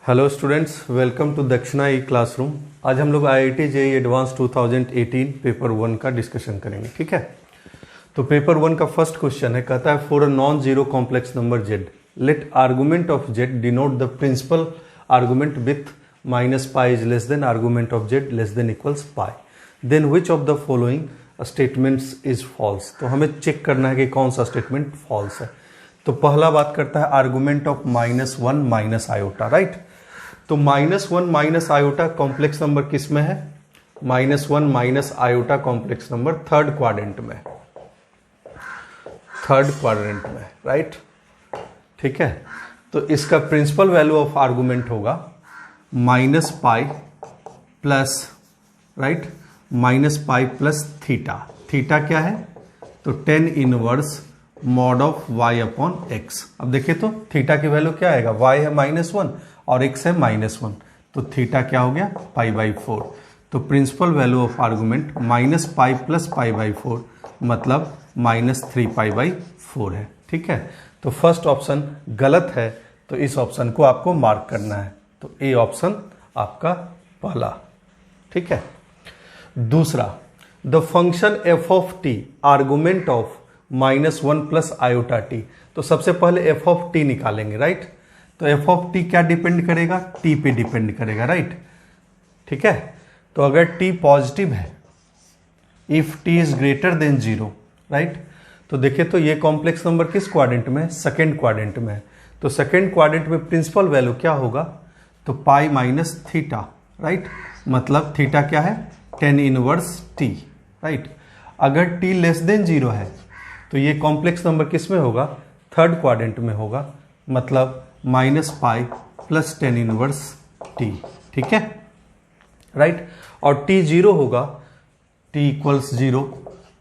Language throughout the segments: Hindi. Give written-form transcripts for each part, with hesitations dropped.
हेलो स्टूडेंट्स, वेलकम टू दक्षिणा ई क्लासरूम। आज हम लोग आईआईटी जेईई एडवांस 2018 पेपर 1 का डिस्कशन करेंगे। ठीक है, तो पेपर 1 का फर्स्ट क्वेश्चन है, कहता है for a non zero complex number z let argument of z denote the principal argument with minus pi is less than argument of z less than equals pi, then which of the following statements is false. तो हमें चेक करना है कि कौन सा स्टेटमेंट फॉल्स है। तो पहला बात करता है argument of -1 minus iota, right. तो -1 माइनस आयोटा कॉम्प्लेक्स नंबर किस में है? -1 minus iota complex number third quadrant में, राइट। ठीक है, तो इसका प्रिंसिपल वैल्यू ऑफ आर्गुमेंट होगा minus pi plus, right, minus pi plus theta. Theta क्या है? तो 10 inverse mod of y upon x. अब देखिए तो थीटा की वैल्यू क्या आएगा? y है -1 और x है -1, तो थीटा क्या हो गया? π/4। तो principal value of argument minus pi plus π/4 मतलब -3π/4 है। ठीक है, तो फर्स्ट ऑप्शन गलत है, तो इस ऑप्शन को आपको मार्क करना है। तो ए ऑप्शन आपका पहला। ठीक है, दूसरा, the function f of t argument of -1 plus iota T. तो सबसे पहले एफ ऑफ टी निकालेंगे, राइट। तो एफ ऑफ टी क्या डिपेंड करेगा? टी पे डिपेंड करेगा, राइट। ठीक है, तो अगर टी पॉजिटिव है, if T is greater than 0, right, तो देखिए तो ये कॉम्प्लेक्स नंबर किस क्वाड्रेंट में है? सेकेंड क्वाड्रेंट में है। तो सेकेंड क्वाड्रेंट में प्रिंसिपल वैल्यू क्या होगा? तो पाई माइनस थीटा, राइट, मतलब थीटा क्या है? 10 इनवर्स टी, राइट। अगर टी लेस देन 0 है तो ये कॉम्प्लेक्स नंबर किस में होगा? थर्ड क्वाड्रेंट में होगा, मतलब minus pi plus 10 inverse T. ठीक है, राइट। और टी 0 होगा, टी इक्वल्स 0,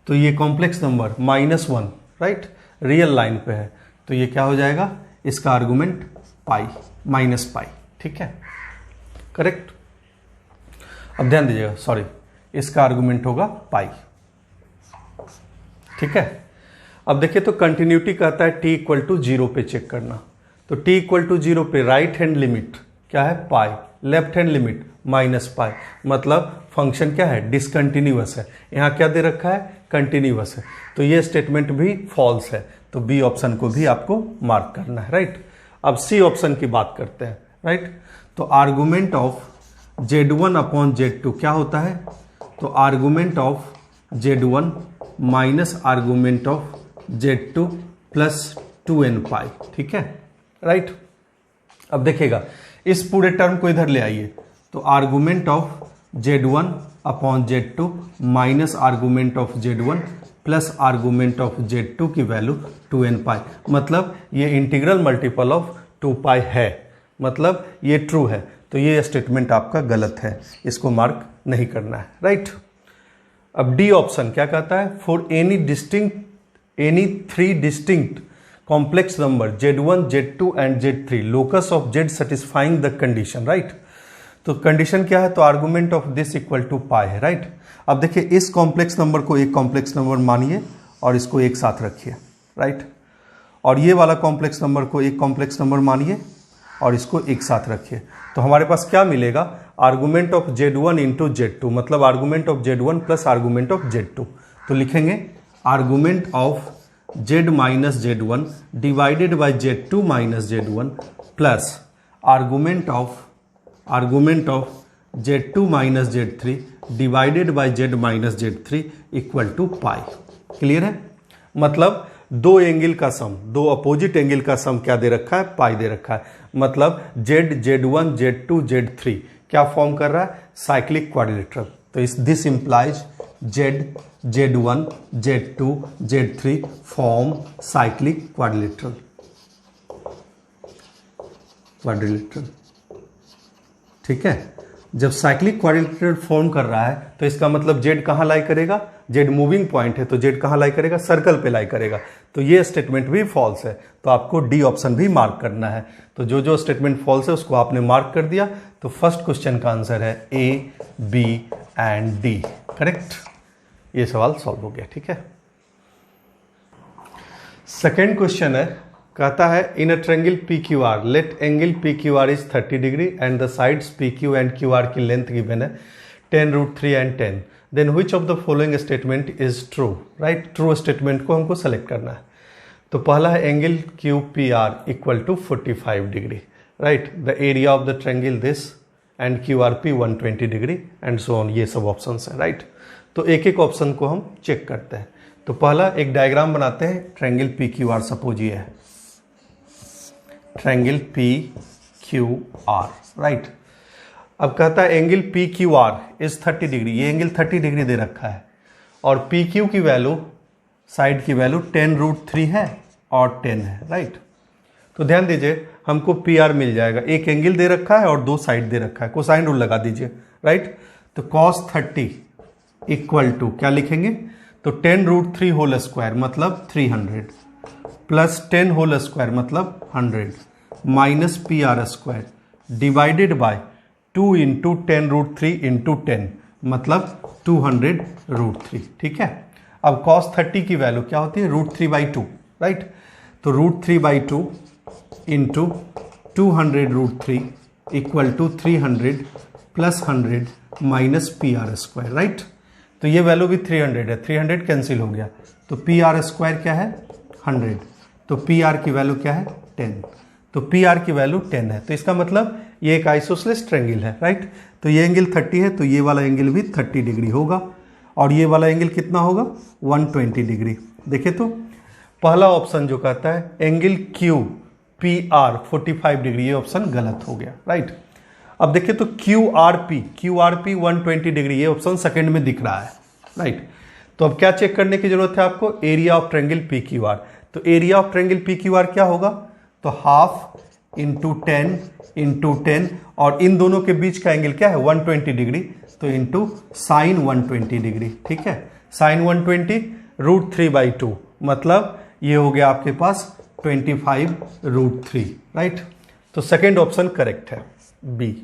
तो ये complex number -1, right, real line पे है, तो ये क्या हो जाएगा? इसका आर्गुमेंट पाई, माइनस पाई। ठीक है, करेक्ट। अब ध्यान दीजिएगा, सॉरी, इसका आर्गुमेंट होगा पाई। ठीक है, अब देखिए तो कंटिन्यूटी कहता है t इक्वल टू 0 पे चेक करना। तो t इक्वल टू 0 पे राइट हैंड लिमिट क्या है? Pi, left hand limit minus pi, मतलब फंक्शन क्या है? डिसकंटिन्यूअस है। यहाँ क्या दे रखा है? कंटिन्यूअस है, तो ये स्टेटमेंट भी फॉल्स है। तो बी ऑप्शन को भी आपको मार्क करना है, राइट। अब सी ऑप्शन की बात करते हैं, राइट। तो argument of Z1 upon Z2 क्या होता है? तो argument of Z1 minus argument of Z2 plus 2n पाई। ठीक है, राइट। अब देखिएगा, इस पूरे टर्म को इधर ले आइए, तो argument of Z1 upon Z2 minus argument of Z1 plus argument of Z2 की वैल्यू 2n पाई, मतलब ये इंटीग्रल मल्टीपल ऑफ 2 पाई है, मतलब ये ट्रू है। तो ये स्टेटमेंट आपका गलत है, इसको मार्क नहीं करना है, राइट। अब डी ऑप्शन क्या कहता है? For any 3 distinct complex number Z1, Z2 and Z3 locus of Z satisfying the condition, right. तो कंडीशन क्या है? तो argument of this equal to pi है, राइट। अब देखिए, इस कॉम्प्लेक्स नंबर को एक कॉम्प्लेक्स नंबर मानिए और इसको एक साथ रखिए, राइट। और ये वाला कॉम्प्लेक्स नंबर को एक कॉम्प्लेक्स नंबर मानिए और इसको एक साथ रखिए, तो हमारे पास क्या मिलेगा? Argument of Z1 into Z2, मतलब argument of Z1 plus argument of Z2। तो लिखेंगे argument of Z minus Z1 divided by Z2 minus Z1 plus argument of Z2 minus Z3 divided by Z minus Z3 equal to pi. Clear है? मतलब दो एंगल का सम, दो अपोजिट एंगल का सम क्या दे रखा है? पाई दे रखा है, मतलब Z1, Z2, Z3 क्या फॉर्म कर रहा है? Cyclic quadrilateral. तो this implies Z1, Z2, Z3 form cyclic quadrilateral. ठीक है, जब साइक्लिक क्वाड्रिलेटरल फॉर्म कर रहा है तो इसका मतलब Z कहाँ लाई करेगा? Z मूविंग पॉइंट है, तो Z कहाँ लाई करेगा? सर्कल पे लाई करेगा। तो ये स्टेटमेंट भी फॉल्स है, तो आपको डी ऑप्शन भी मार्क करना है। तो जो स्टेटमेंट फॉल्स है उसको आपने मार्क कर दिया। तो फर्स्ट क्वेश्चन का आंसर है ए, बी एंड डी, करेक्ट। ये सवाल सॉल्व हो गया। ठीक है, सेकेंड क्वेश्चन है, कहता है in a triangle P Q R let angle P Q R is 30 degree and the sides P Q and Q R की लेंथ गिवन है 10√3 and 10, then which of the following statement is true, right. True statement को हमको सेलेक्ट करना है। तो पहला है angle Q P R equal to 45 degree, right. The area of the triangle this and Q R P 120 degree and so on, ये सब ऑप्शन है, राइट। तो एक एक ऑप्शन को हम चेक करते हैं। तो पहला एक डायग्राम बनाते हैं triangle P Q are, suppose ये है triangle P Q are, right. अब कहता है angle P Q R is 30 degree, ये एंगल 30 डिग्री दे रखा है और पी क्यू की वैल्यू, साइड की वैल्यू 10√3 है और 10 है, राइट। तो ध्यान दीजिए हमको पी आर मिल जाएगा, एक एंगल दे रखा है और दो साइड दे रखा है, कोसाइन रूल लगा दीजिए, राइट। तो cos 30 इक्वल टू क्या लिखेंगे, तो 10√3 होल स्क्वायर मतलब 300 प्लस 10 होल स्क्वायर मतलब 100 minus P R square divided by 2 into 10√3 into 10 मतलब 200√3, ठीक है। अब cos 30 की वैल्यू क्या होती है, √3/2, राइट। तो √3/2 into 200√3 equal to 300 plus 100 minus P R square, right. तो ये वैल्यू भी 300 है, 300 कैंसिल हो गया, तो पी आर स्क्वायर क्या है 100, तो पी आर की वैल्यू क्या है 10, तो पी आर की वैल्यू 10 है। तो इसका मतलब ये एक आइसोसेलेस ट्रायंगल है, राइट। तो ये एंगल 30 है तो ये वाला एंगल भी 30 डिग्री होगा और ये वाला एंगल कितना होगा 120 डिग्री। देखिए तो पहला ऑप्शन जो कहता है angle Q P are 45 degree, ये ऑप्शन गलत हो गया, राइट। अब देखिए तो क्यू आर पी 120 डिग्री, ये ऑप्शन सेकंड में दिख रहा है, राइट। तो अब क्या चेक करने की जरूरत है आपको, area of triangle P Q R. तो area of triangle P Q R क्या होगा, तो हाफ इंटू 10 इंटू 10 और इन दोनों के बीच का एंगल क्या है 120 डिग्री, तो इंटू साइन 120 डिग्री, ठीक है। साइन 120 √3/2 मतलब ये हो गया आपके पास 25√3, राइट। तो सेकेंड ऑप्शन करेक्ट है बी।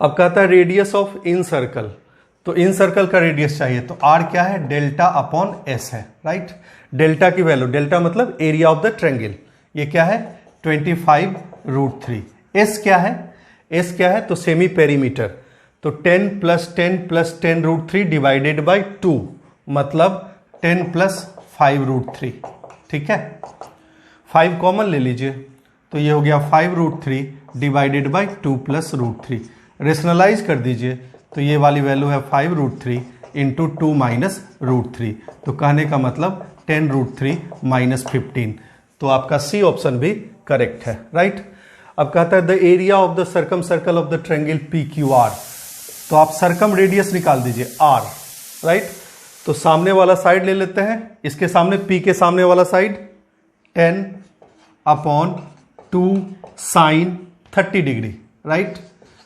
अब कहता है रेडियस ऑफ इन सर्कल, तो इन सर्कल का रेडियस चाहिए, तो आर क्या है डेल्टा अपॉन एस है, राइट। डेल्टा की वैल्यू, डेल्टा मतलब एरिया ऑफ द ट्रायंगल, ये क्या है 25√3। एस क्या है, एस क्या है तो सेमी पेरीमीटर, तो 10 प्लस 10 प्लस 10√3 डिवाइडेड बाई 2 मतलब 10 प्लस 5√3, ठीक है। 5 कॉमन ले लीजिए तो ये हो गया 5√3 डिवाइडेड बाई 2 प्लस √3, रेशनलाइज कर दीजिए तो ये वाली वैल्यू है 5√3 इंटू 2 माइनस √3, तो कहने का मतलब 10√3 माइनस 15, तो आपका सी ऑप्शन भी करेक्ट है, राइट। अब कहता है the area of the circum circle of the triangle P Q R, तो आप सर्कम रेडियस निकाल दीजिए आर, राइट। तो सामने वाला साइड ले लेते हैं, इसके सामने पी के सामने वाला side 10 upon 2 sine 30 degree, right.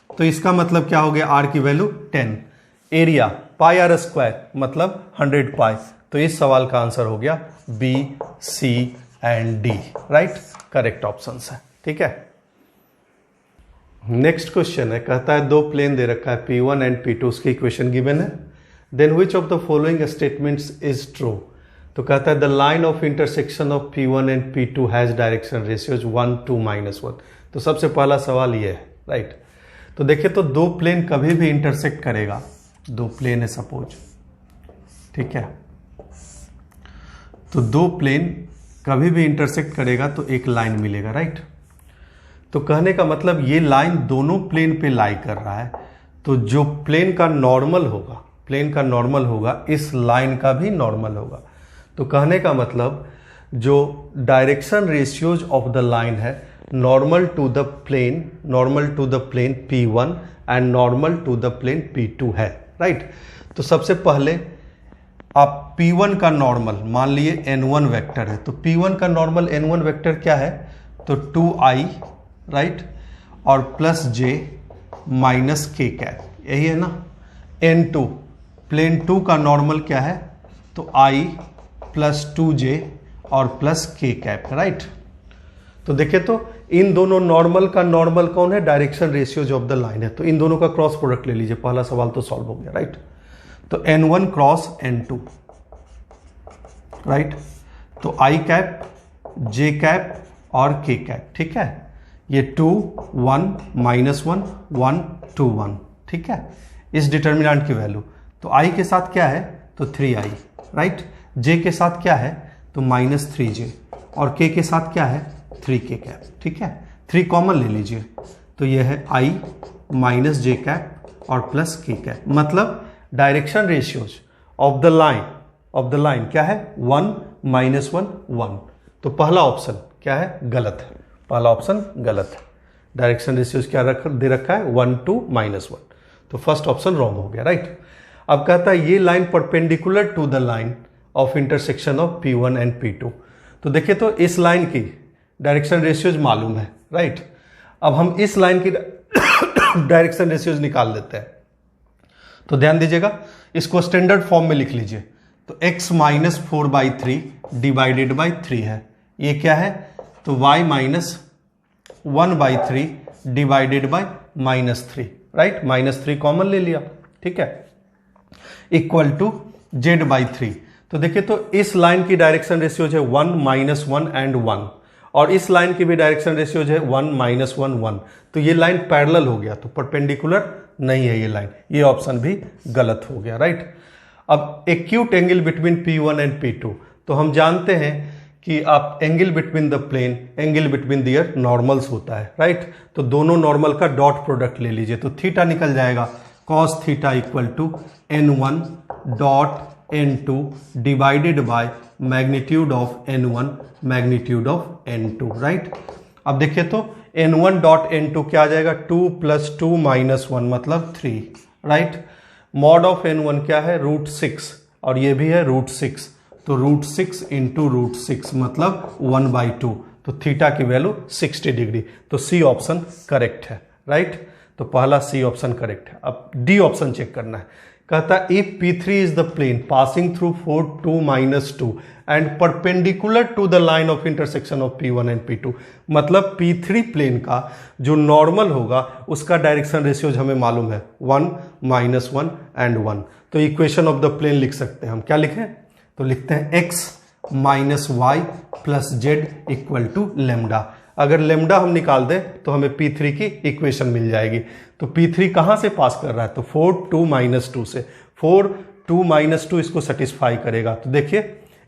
तो इसका मतलब क्या हो गया आर की value 10, area pi R square मतलब 100 पाई, तो इस सवाल का आंसर हो गया B C and D, right. Correct option है, ठीक है। नेक्स्ट क्वेश्चन है, कहता है दो प्लेन दे रखा है P1 एंड P2, उसकी इक्वेशन गिवन है, then which of the following statements is true. तो कहता है the line of intersection of P1 and P2 has direction ratios 1 to -1। तो सबसे पहला सवाल ये है, राइट। तो देखिए तो दो प्लेन कभी भी इंटरसेक्ट करेगा, दो प्लेन है सपोज, ठीक है। तो दो प्लेन कभी भी इंटरसेक्ट करेगा तो एक लाइन मिलेगा, राइट। तो कहने का मतलब ये लाइन दोनों प्लेन पे लाई कर रहा है, तो जो प्लेन का नॉर्मल होगा, प्लेन का नॉर्मल होगा इस लाइन का भी नॉर्मल होगा। तो कहने का मतलब जो direction ratios of the line है normal to the plane P1 and normal to the plane P2 है, राइट। तो सबसे पहले आप P1 का नॉर्मल मान लिए N1 वेक्टर है, तो P1 का नॉर्मल N1 वेक्टर क्या है, तो 2i, राइट, और plus j minus k cap, यही है ना। N2 प्लेन 2 का नॉर्मल क्या है, तो i प्लस 2j और प्लस k कैप, राइट। तो देखिए तो इन दोनों नॉर्मल का नॉर्मल कौन है, direction ratios of the line है, तो इन दोनों का क्रॉस प्रोडक्ट ले लीजिए, पहला सवाल तो सॉल्व हो गया, राइट। तो N1 क्रॉस N2, राइट। तो i कैप जे कैप और के कैप, ठीक है। ये 2 1 -1 1 2 1, ठीक है, इस डिटर्मिनेंट की वैल्यू। तो i के साथ क्या है, तो 3i, राइट। j के साथ क्या है, तो -3j, और k के साथ क्या है, 3k कैप, ठीक है। 3 कॉमन ले लीजिए, तो ये है i माइनस जे कैप और प्लस k कैप। मतलब direction ratios of the line क्या है, 1 -1 1। तो पहला ऑप्शन क्या है, गलत है, पहला ऑप्शन गलत है। डायरेक्शन रेशियोज क्या दे रखा है, 1 2 -1। तो फर्स्ट ऑप्शन रॉन्ग हो गया, राइट। अब कहता है ये line perpendicular to the line of intersection of P1 and P2। तो देखिए, तो इस लाइन की डायरेक्शन रेशियोज मालूम है, राइट। अब हम इस लाइन की डायरेक्शन रेशियोज निकाल लेते हैं। तो ध्यान दीजिएगा, इसको स्टैंडर्ड फॉर्म में लिख लीजिए। तो x माइनस 4/3 डिवाइडेड बाई 3 है, ये क्या है, तो y minus 1/3 divided by -3, right. -3 common ले लिया, ठीक है, इक्वल टू z/3। तो देखिए, तो इस लाइन की डायरेक्शन रेशियोज है 1 -1 एंड 1, और इस लाइन की भी डायरेक्शन रेशियोज है 1 -1 1। तो ये लाइन पैरेलल हो गया, तो परपेंडिकुलर नहीं है ये लाइन, ये ऑप्शन भी गलत हो गया, राइट। अब acute angle between P1 and P2, तो हम जानते हैं कि आप angle between the plane, angle between their normals होता है, राइट। तो दोनों नॉर्मल का डॉट प्रोडक्ट ले लीजिए, तो थीटा निकल जाएगा, cos theta equal to n1 dot n2 divided by magnitude of n1 magnitude of n2, right. अब देखिए, तो n1 डॉट n2 क्या आ जाएगा, 2 + 2 - 1 मतलब 3, राइट। मॉड ऑफ n1 क्या है, √6, और ये भी है √6, तो √6 इंटू √6 मतलब 1/2। तो थीटा की वैल्यू 60 डिग्री। तो सी ऑप्शन करेक्ट है, राइट। तो पहला सी ऑप्शन करेक्ट है। अब डी ऑप्शन चेक करना है। कहता है if P3 is the plane passing through 4 2 -2 and perpendicular to the line of intersection of P1 and P2, मतलब P3 प्लेन का जो नॉर्मल होगा उसका डायरेक्शन रेशियोज हमें मालूम है 1 -1 एंड 1। तो इक्वेशन ऑफ द प्लेन लिख सकते हैं हम, क्या लिखें, तो लिखते हैं x minus y plus z equal to lambda. अगर लेमडा हम निकाल दें तो हमें P3 की इक्वेशन मिल जाएगी। तो P3 कहां से पास कर रहा है, तो 4 2 -2 से, 4 2 -2 इसको सेटिस्फाई करेगा। तो देखिए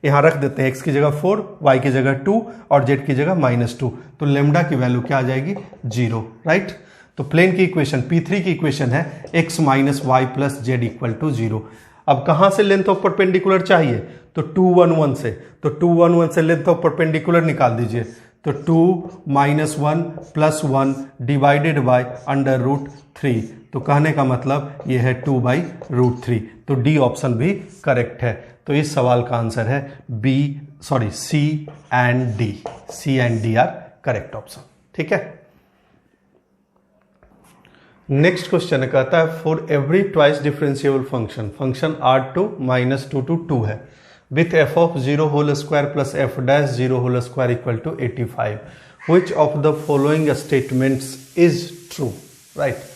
यहां रख देते हैं, x की जगह 4, y की जगह 2 और z की जगह -2। तो लेमडा की वैल्यू क्या आ जाएगी, 0, राइट। तो प्लेन की इक्वेशन, P3 की इक्वेशन है x minus y plus z equal to 0। अब कहां से लेंथ ऑफ परपेंडिकुलर चाहिए, तो 2 1 1 से, तो 2 1 1 से लेंथ ऑफ परपेंडिकुलर निकाल दीजिए। तो 2 -1 + 1 डिवाइडेड बाय √3। तो कहने का मतलब ये है 2/√3। तो डी ऑप्शन भी करेक्ट है। तो इस सवाल का आंसर है C and D. C and D are correct option, ठीक है। नेक्स्ट क्वेश्चन कहता है for every twice differentiable function R2 -2 to 2 है with f of 0 whole square plus f dash 0 whole square equal to 85, which of the following statements is true, right।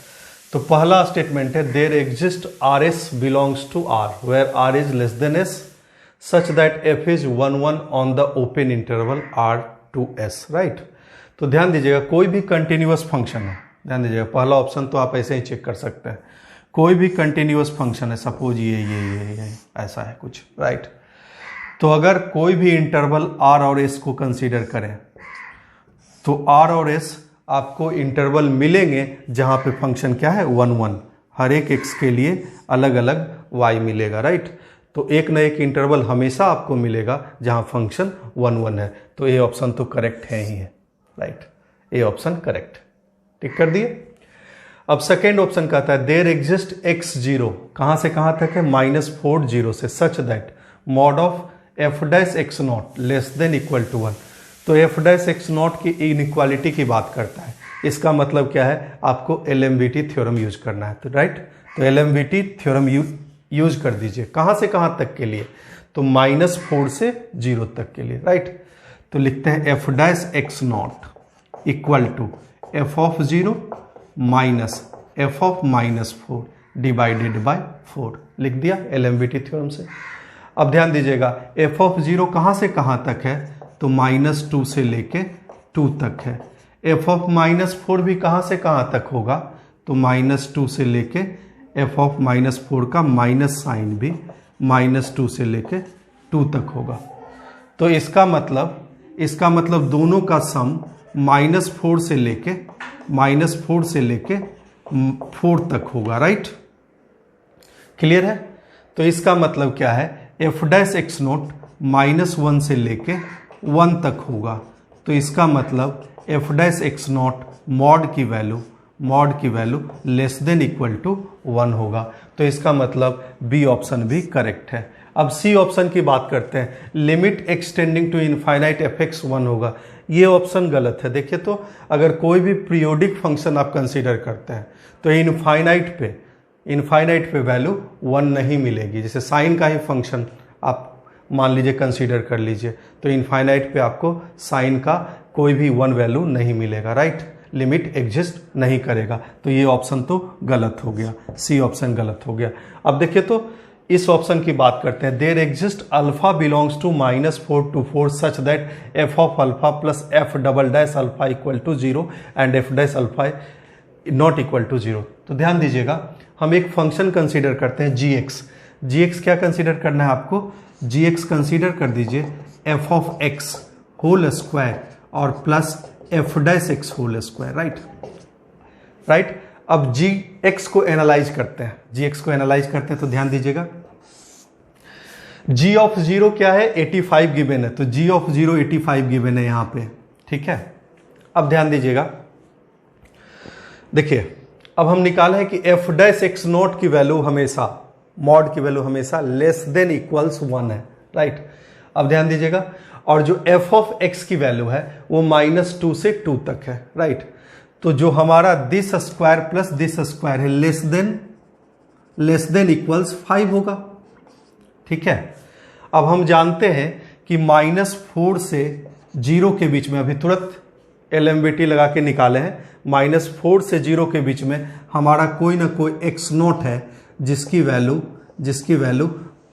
तो पहला स्टेटमेंट है there exists RS belongs to R where R is less than S such that f is 1 1 on the open interval R to S, right। तो ध्यान दीजिएगा, कोई भी कंटिन्यूअस फंक्शन है, ध्यान दीजिएगा, पहला ऑप्शन तो आप ऐसे ही चेक कर सकते हैं, कोई भी कंटिन्यूअस फंक्शन है, सपोज ये ऐसा है कुछ, राइट। तो अगर कोई भी इंटरवल R और S को कंसीडर करें तो R और S आपको इंटरवल मिलेंगे जहां पे फंक्शन क्या है 1 1, हर एक x के लिए अलग अलग y मिलेगा, राइट। तो एक न एक इंटरवल हमेशा आपको मिलेगा जहां फंक्शन 1 1 है। तो ये ऑप्शन तो करेक्ट है ही है, राइट, ये ऑप्शन करेक्ट, टिक कर दिए। अब सेकेंड ऑप्शन कहता है देयर एग्जिस्ट x0, कहां से कहां तक है, -4 0 से, such that mod of f dash x0 less than equal to 1। तो f डैश x0 की इनइक्वालिटी की बात करता है। इसका मतलब क्या है, आपको LMVT थ्योरम यूज करना है, तो राइट। तो LMVT थ्योरम यूज कर दीजिए, कहां से कहां तक के लिए, तो -4 से 0 तक के लिए, राइट। तो लिखते हैं f dash x0 equal to f of 0 minus f of -4 divided by 4, लिख दिया LMVT थ्योरम से। अब ध्यान दीजिएगा f ऑफ 0 कहां से कहां तक है, तो -2 से लेके 2 तक है। f(-4) भी कहाँ से कहाँ तक होगा, तो -2 से लेके f(-4) का माइनस साइन भी -2 से लेके 2 तक होगा। तो इसका मतलब दोनों का सम -4 से लेके 4 तक होगा, राइट। क्लियर है। तो इसका मतलब क्या है, f'(x0) -1 से लेके 1 तक होगा। तो इसका मतलब f'(x0) मॉड की value less than equal to 1 होगा। तो इसका मतलब बी ऑप्शन भी करेक्ट है। अब सी ऑप्शन की बात करते हैं, limit extending to infinite fx 1 होगा। ये ऑप्शन गलत है। देखिए तो अगर कोई भी पीरियोडिक फंक्शन आप कंसीडर करते हैं तो इनफाइनाइट पे वैल्यू 1 नहीं मिलेगी। जैसे साइन का ही फंक्शन आप मान लीजिए कंसीडर कर लीजिए, तो इनफाइनाइट पे आपको साइन का कोई भी 1 वैल्यू नहीं मिलेगा, राइट। लिमिट एग्जिस्ट नहीं करेगा। तो ये ऑप्शन तो गलत हो गया, सी ऑप्शन गलत हो गया। अब देखिए तो इस ऑप्शन की बात करते हैं, there exist alpha belongs to -4 to 4 सच दैट f(α) plus f'(α) equal to 0 and f'(α) not equal to 0। तो ध्यान दीजिएगा, हम एक फंक्शन कंसीडर करते हैं gx क्या कंसीडर करना है आपको, gx कंसीडर कर दीजिए f(x) होल स्क्वायर और plus f'(x) whole square, right. अब gx को एनालाइज करते हैं, तो ध्यान दीजिएगा g(0) क्या है, 85 गिवन है। तो g(0) 85 गिवन है यहाँ पे, ठीक है। अब ध्यान दीजिएगा, देखिए अब हम निकाले हैं कि f'(x0) की वैल्यू हमेशा मॉड की वैल्यू हमेशा लेस देन इक्वल्स 1 है, राइट। अब ध्यान दीजिएगा, और जो f(x) की वैल्यू है वो -2 से 2 तक है, राइट। तो जो हमारा this square plus this square है लेस देन इक्वल्स 5 होगा, ठीक है। अब हम जानते हैं कि -4 से 0 के बीच में, अभी तुरंत LMBT लगा के निकाले हैं, -4 से 0 के बीच में हमारा कोई ना कोई x0 है जिसकी वैल्यू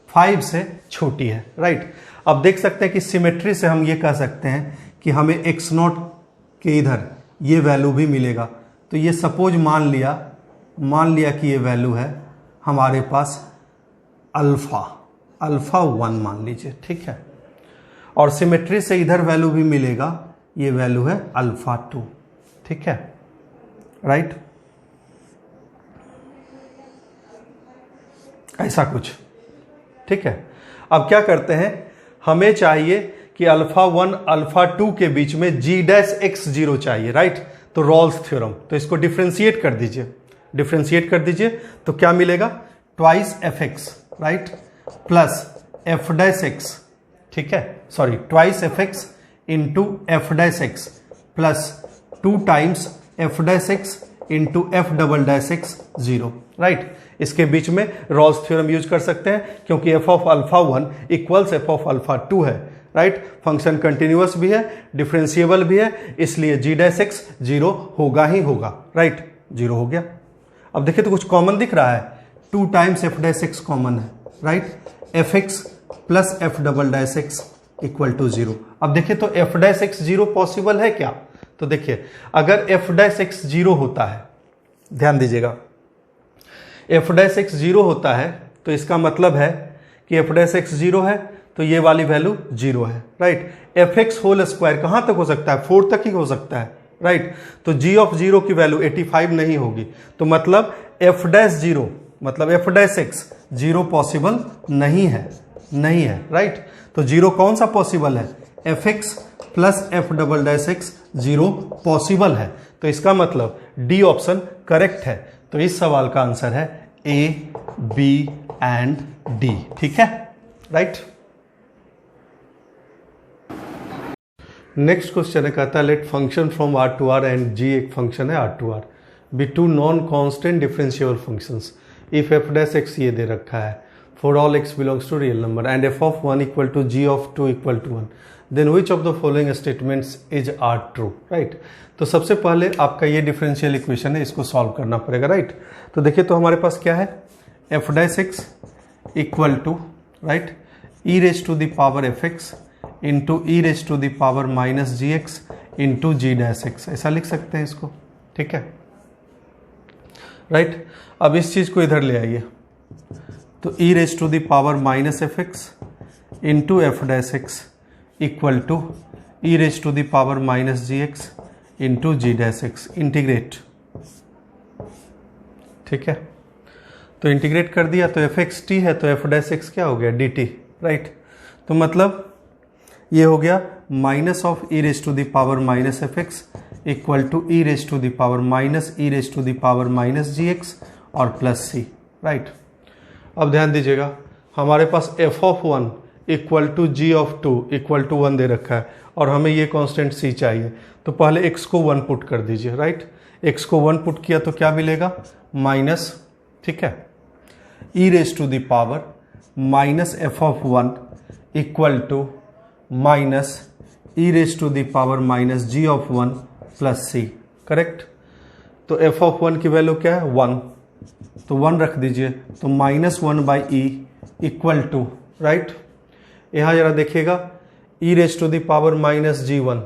5 से छोटी है, राइट। अब देख सकते हैं कि सिमेट्री से हम ये कह सकते हैं कि हमें x0 के इधर ये वैल्यू भी मिलेगा। तो ये सपोज मान लिया कि ये वैल्यू है हमारे पास अल्फा 1 मान लीजिए, ठीक है। और सिमेट्री से इधर वैल्यू भी मिलेगा, ये वैल्यू है अल्फा 2, ठीक है, राइट। ऐसा कुछ, ठीक है। अब क्या करते हैं, हमें चाहिए कि अल्फा 1 अल्फा 2 के बीच में g'(x0) चाहिए, राइट। तो रॉल्स थ्योरम, तो इसको डिफरेंशिएट कर दीजिए, तो क्या मिलेगा, twice fx, right, plus f'(x), ठीक है, sorry twice fx into f'(x) plus 2 times f'(x) into f'(x0), right. इसके बीच में रॉल्स थ्योरम यूज कर सकते हैं क्योंकि f(α1) इक्वल्स f(α2) है, राइट। फंक्शन कंटिन्यूअस भी है, डिफरेंशिएबल भी है, इसलिए g'(x) 0 होगा ही होगा, राइट। 0 हो गया। अब देखिए तो कुछ कॉमन दिख रहा है, 2 टाइम्स f'(x) कॉमन है, right. fx plus f'(x) equal to 0। अब देखिए तो f'(x) 0 पॉसिबल है क्या, तो देखिए अगर f'(x) 0 होता है, ध्यान दीजिएगा, f'(x) 0 होता है तो इसका मतलब है कि f'(x) 0 है तो ये वाली वैल्यू 0 है, राइट। fx होल स्क्वायर कहाँ तक हो सकता है, 4 तक ही हो सकता है, राइट। तो g(0) की वैल्यू 85 नहीं होगी, तो मतलब f'(0) मतलब f'(x) 0 पॉसिबल नहीं है, राइट। तो 0 कौन सा पॉसिबल है, fx प्लस f'(x) 0 पॉसिबल है। तो इसका मतलब डी ऑप्शन करेक्ट है। तो इस सवाल का आंसर है A, B एंड D, ठीक है, राइट। नेक्स्ट क्वेश्चन है, कहता है let function from R to R and G एक फंक्शन है R to R be 2 non constant differentiable functions if f'(x) ये दे रखा है for all x belongs to real number and f(1) equal to g(2) equal to 1, then which of the following statements is are true, right. तो सबसे पहले आपका ये डिफरेंशियल इक्वेशन है, इसको सॉल्व करना पड़ेगा, राइट। तो देखिए तो हमारे पास क्या है, f'(x) equal to, right, e raised to the power fx into e raise to the power minus g x into g dash x, ऐसा लिख सकते हैं इसको, ठीक है, राइट। अब इस चीज़ को इधर ले आइए, तो e raise to the power minus f x into f dash x equal to e raise to the power minus g x into g dash x, integrate, ठीक है। तो इंटीग्रेट कर दिया तो एफ एक्स टी है तो एफ डैश एक्स क्या हो गया, डी टी, राइट। तो मतलब ये हो गया minus of e raise to the power minus f x equal to e raise to the power minus e raise to the power minus g x और प्लस सी, राइट। अब ध्यान दीजिएगा, हमारे पास f of one equal to g of two equal to 1 दे रखा है और हमें ये कांस्टेंट सी चाहिए, तो पहले एक्स को 1 पुट कर दीजिए, राइट। एक्स को 1 पुट किया तो क्या मिलेगा, माइनस, ठीक है, e raise to the power minus f of one equal to minus e raise to the power minus g of one plus C, correct. तो एफ ऑफ वन की वैल्यू क्या है, 1, तो 1 रख दीजिए, तो minus 1 by e equal to, right. यहाँ जरा देखिएगा, e raise to the power minus g one,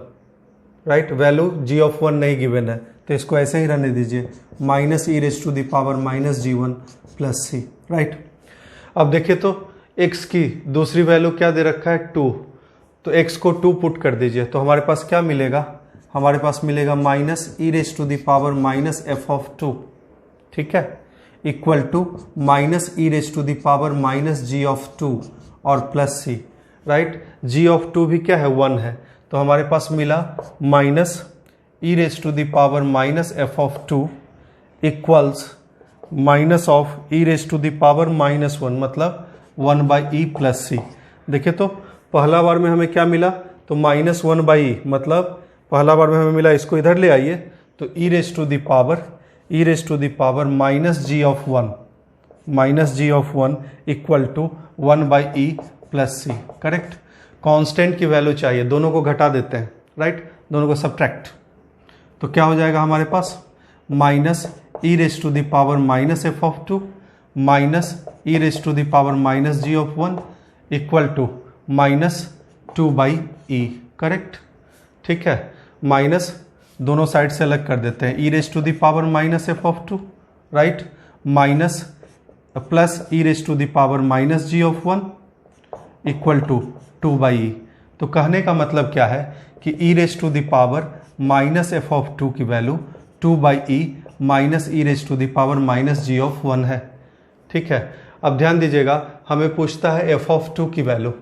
right, value g of one नहीं गिवन है तो इसको ऐसे ही रहने दीजिए, minus e raise to the power minus g one plus C, right. अब देखिए तो x की दूसरी वैल्यू क्या दे रखा है, 2, तो x को 2 पुट कर दीजिए तो हमारे पास क्या मिलेगा, हमारे पास मिलेगा minus e raise to the power minus f of 2, ठीक है, equal to minus e raise to the power minus g of 2 और plus C, right. G of 2 भी क्या है, 1 है, तो हमारे पास मिला minus e raise to the power minus f of 2 equals minus of e raise to the power minus 1, मतलब 1 बाई ई प्लस सी। देखिए तो पहला बार में हमें क्या मिला, तो माइनस 1 बाई ई, मतलब पहला बार में हमें मिला, इसको इधर ले आइए, तो e raise to the power minus g of 1 equal to 1 by e plus C, correct. Constant की वैल्यू चाहिए, दोनों को घटा देते हैं, राइट, दोनों को सब्ट्रैक्ट, तो क्या हो जाएगा हमारे पास, minus e raise to the power minus f of 2 minus e raise to the power minus g of 1 equal to minus 2 by e, correct, ठीक है। माइनस दोनों साइड से अलग कर देते हैं, e raise to the power minus f of 2, right, minus plus e raise to the power minus g of 1 equal to 2 by e. तो कहने का मतलब क्या है कि e raise to the power minus f of 2 की value 2 by e minus e raise to the power minus g of 1 है, ठीक है। अब ध्यान दीजिएगा, हमें पूछता है एफ ऑफ 2 की वैल्यू,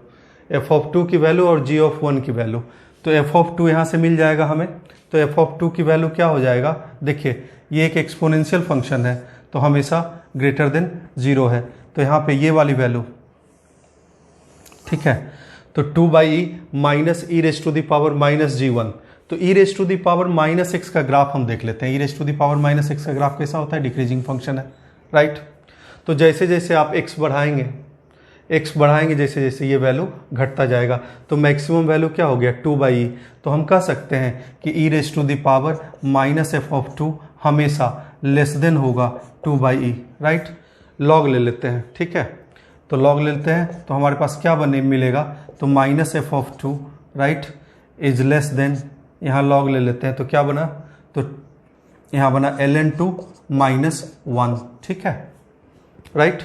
एफ ऑफ 2 की वैल्यू और जी ऑफ 1 की वैल्यू, तो एफ ऑफ 2 यहाँ से मिल जाएगा हमें, तो एफ ऑफ 2 की वैल्यू क्या हो जाएगा, देखिए ये एक एक्सपोनेंशियल फंक्शन है तो हमेशा ग्रेटर देन 0 है, तो यहाँ पे ये वाली वैल्यू, ठीक है, तो 2 by e minus e raise to the power minus g 1, तो e raise to the power minus x का ग्राफ हम देख लेते हैं। E raise to the power minus x का ग्राफ कैसा होता है, डिक्रीजिंग फंक्शन है, राइट। तो जैसे जैसे आप एक्स बढ़ाएंगे जैसे जैसे ये वैल्यू घटता जाएगा, तो मैक्सिमम वैल्यू क्या हो गया, 2 बाई ई। तो हम कह सकते हैं कि e raise to the power minus f of 2 हमेशा लेस देन होगा 2 बाई ई, राइट। लॉग ले लेते हैं, ठीक है, तो लॉग ले लेते हैं तो हमारे पास क्या मिलेगा, तो minus f of 2, right, is less then, यहाँ लॉग ले लेते हैं तो क्या बना, तो यहाँ बना ln2 माइनस 1, ठीक है, राइट।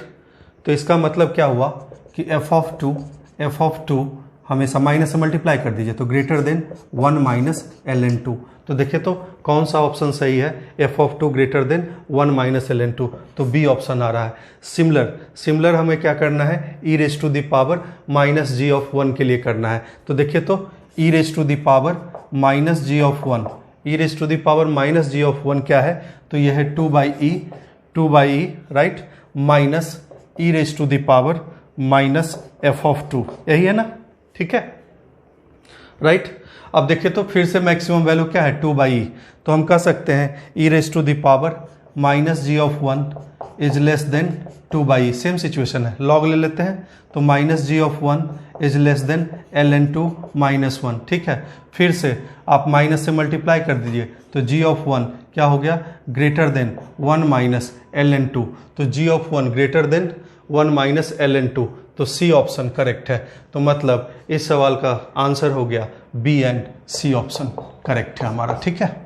तो इसका मतलब क्या हुआ कि एफ ऑफ 2 हमेशा माइनस से मल्टीप्लाई कर दीजिए तो ग्रेटर देन 1 माइनस ln2। तो देखिए तो कौन सा ऑप्शन सही है, F of 2 greater than 1 minus ln2, तो बी ऑप्शन आ रहा है। सिमिलर हमें क्या करना है, e raise to the power minus g of 1 के लिए करना है, तो देखिए तो e raise to the power minus g of 1, e raise to the power minus g of 1 क्या है, तो यह है 2 by e, right, minus e raise to the power minus f of 2, यही है ना, ठीक है, राइट। अब देखिए तो फिर से मैक्सिमम वैल्यू क्या है, 2 बाई ई, तो हम कह सकते हैं e raise to the power minus g of 1 is less than 2 by e, same situation है, लॉग ले लेते हैं तो minus g of 1 is less than ln2 minus 1, ठीक है। फिर से आप माइनस से मल्टीप्लाई कर दीजिए तो जी ऑफ 1 क्या हो गया, ग्रेटर देन 1 माइनस ln2, तो g of 1 greater than 1 minus ln2, तो सी ऑप्शन करेक्ट है। तो मतलब इस सवाल का आंसर हो गया B and C option correct है हमारा। ठीक है,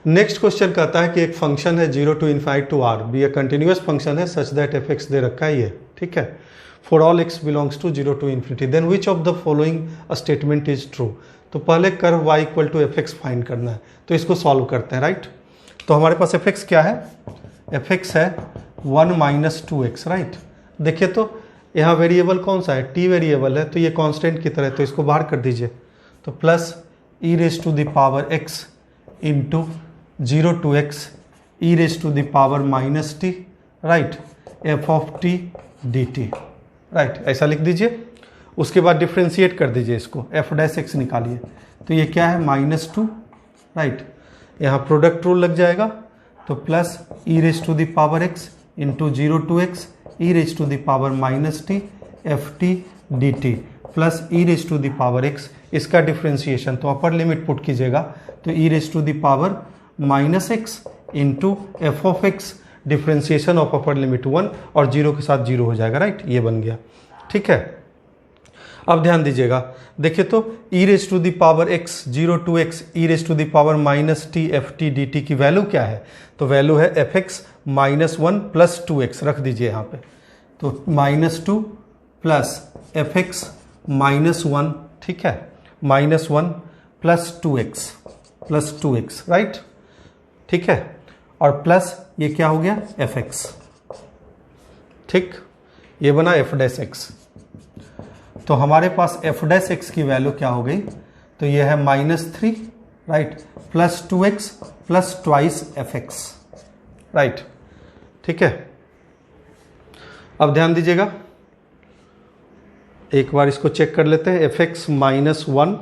नेक्स्ट क्वेश्चन कहता है कि एक फंक्शन है 0 to ∞ to r, be a continuous function है सच दैट एफ एक्स दे रखा है ये। ठीक है, for all x belongs to 0 to ∞, then which of the following statement is true. तो पहले curve y equal to f x find करना है, तो इसको सॉल्व करते हैं। राइट, तो हमारे पास एफ एक्स क्या है, एफ एक्स है 1 - 2x। राइट, देखिए तो यहाँ वेरिएबल कौन सा है, t वेरिएबल है, तो ये कांस्टेंट की तरह है, तो इसको बाहर कर दीजिए। तो plus e raise to the power x into 0 to x e raise to the power -t, right, f of t dt। Right, ऐसा लिख दीजिए। उसके बाद डिफ्रेंशिएट कर दीजिए इसको, f डैश x निकालिए। तो ये क्या है -2, राइट, यहाँ प्रोडक्ट रूल लग जाएगा। तो plus e raise to the power x into 0 to x e raise to the power -t ft dt plus e raise to the power x, इसका डिफ्रेंशिएशन तो अपर लिमिट पुट कीजिएगा। तो e raise to the power -x into f of x, differentiation of upper limit 1 और 0 के साथ 0 हो जाएगा। राइट, ये बन गया। ठीक है, अब ध्यान दीजिएगा, देखिए तो e raise to the power x 0 to x e raise to the power -t ft dt की वैल्यू क्या है, तो वैल्यू है एफ एक्स -1 प्लस 2x, रख दीजिए यहाँ पे। तो -2 प्लस एफ एक्स -1, ठीक है, -1 प्लस 2x, राइट। ठीक है, और प्लस ये क्या हो गया एफ एक्स। ठीक, ये बना एफ डैश एक्स। तो हमारे पास एफ डैश एक्स की वैल्यू क्या हो गई, तो ये है -3, right, plus 2x plus twice f x. Right, ठीक है, अब ध्यान दीजिएगा, एक बार इसको चेक कर लेते हैं। एफ एक्स -1,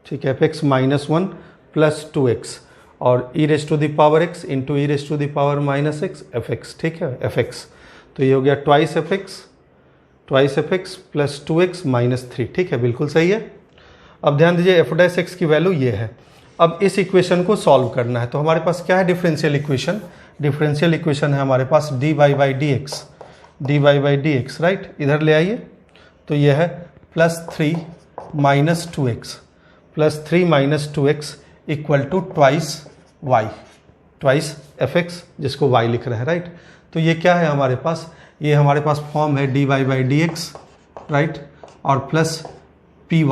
ठीक है, एफ एक्स -1 प्लस 2x और e raise to the power x into e raise to the power -x f x. ठीक है, एफ एक्स, तो ये हो गया twice f x plus 2x -3। ठीक है, बिल्कुल सही है। अब ध्यान दीजिए, एफ डैश एक्स की वैल्यू ये है। अब इस इक्वेशन को सॉल्व करना है, तो हमारे पास क्या है, डिफरेंशियल इक्वेशन है हमारे पास dy by d x, right, इधर ले आइए। तो ये है +3 - 2x equal to twice f x, जिसको y लिख रहे हैं। राइट, तो ये क्या है हमारे पास, ये हमारे पास फॉर्म है dy by d x, right, और plus P